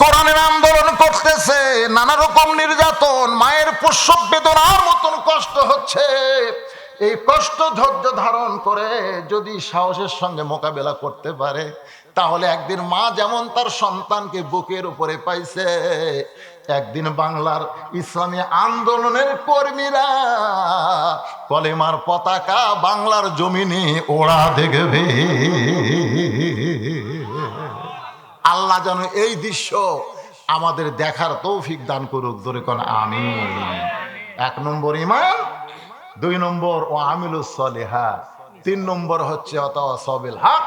কোরআনের আন্দোলন করতেছে, নানা রকম নির্যাতন, মায়ের প্রসব বেদনার মতন কষ্ট হচ্ছে, এই কষ্ট ধৈর্য ধারণ করে যদি সাহসের সঙ্গে মোকাবেলা করতে পারে, তাহলে একদিন মা যেমন তার সন্তানকে বুকের উপরে পাইছে, একদিন বাংলার ইসলামী আন্দোলনের কর্মীরা কলেমার পতাকা বাংলার জমিনে ওড়া দেখবে। আল্লাহ যেন এই দৃশ্য আমাদের দেখার তৌফিক দান করুক। ধরে কোন আমিন। 1 নম্বর ঈমান, 2 নম্বর ও আমিলুস সলিহাত, 3 নম্বর হচ্ছে অতাওয়াসবিল হক,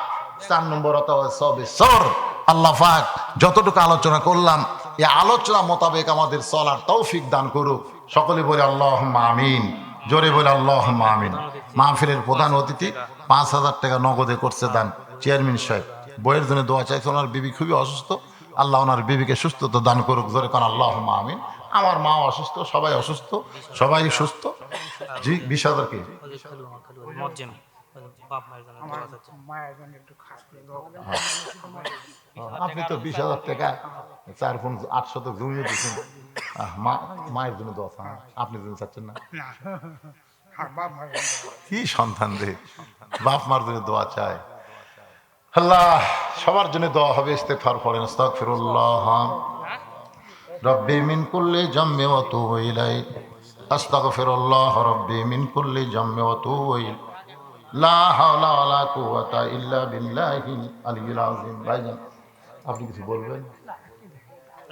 4 নম্বর অতাওয়াসবিস সবর। আল্লাহ পাক যতটুকু আলোচনা করলাম, এই আলোচনা মোতাবেক আমাদের চলার তৌফিক দান করুক। সকলে বলে আল্লাহুম্মা আমিন, জোরে বলে আল্লাহুম্মা আমিন। মাহফিলের প্রধান অতিথি 5000 টাকা নগদে করছে দান, চেয়ারম্যান সাহেব। বইয়ের জন্য দোয়া চাইছে, ওনার বিবি খুবই অসুস্থ, আল্লাহ ওনার বিবিকে সুস্থতা দান করুক। জোরে কারণ আল্লাহুম্মা আমিন। আমার মা অসুস্থ, সবাই অসুস্থ, সবাই সুস্থ। জি 20,000 কি বাপ মায়ের জন্য দোয়া চাচ্ছে। মায়ের জন্য একটু খাস করে দোয়া করবেন। আপনি তো 20,000 টাকা 4,800 জমিয়ে দিচ্ছেন, মায়ের জন্য দোয়া চান, আপনি জন্য চাচ্ছেন না? না আর বাপ মায়ের জন্য দোয়া। কি সন্তান রে, বাপ মার জন্য দোয়া চায়। আল্লাহ সবার জন্য দোয়া হবে, ইস্তেগফার পড়েন। আস্তাগফিরুল্লাহ রব্বি মিন কুল্লি জাম্মি ওয়া তুবু ইলাইহি, আস্তাগফিরুল্লাহ রব্বি মিন কুল্লি জাম্মি ওয়া তুবু ইলাইহি, লা হাওলা ওয়ালা কুওয়াতা ইল্লা বিল্লাহিল আলিয়্যিল আযীম। ভাইজান আপনি কিছু বলবেন?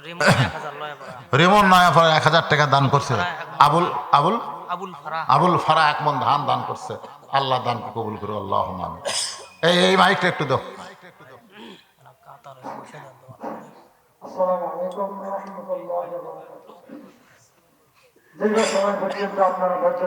রিমন 1000 লয় পড়া। রেমন নয়াপাড়া 1000 টাকা দান করছে। আবুল আবুল আবুল ফারা আবুল ফারা 1 মণ ধান দান করছে। আল্লাহ দানকে কবুল করো, আল্লাহুম্মা আমিন। এই মাইকটা একটু দাও। কাতারে পয়সা দেন দোয়া। আসসালামু আলাইকুম ওয়া রাহমাতুল্লাহি ওয়া বারাকাতুহু। দীর্ঘ সময় পর্যন্ত আপনারা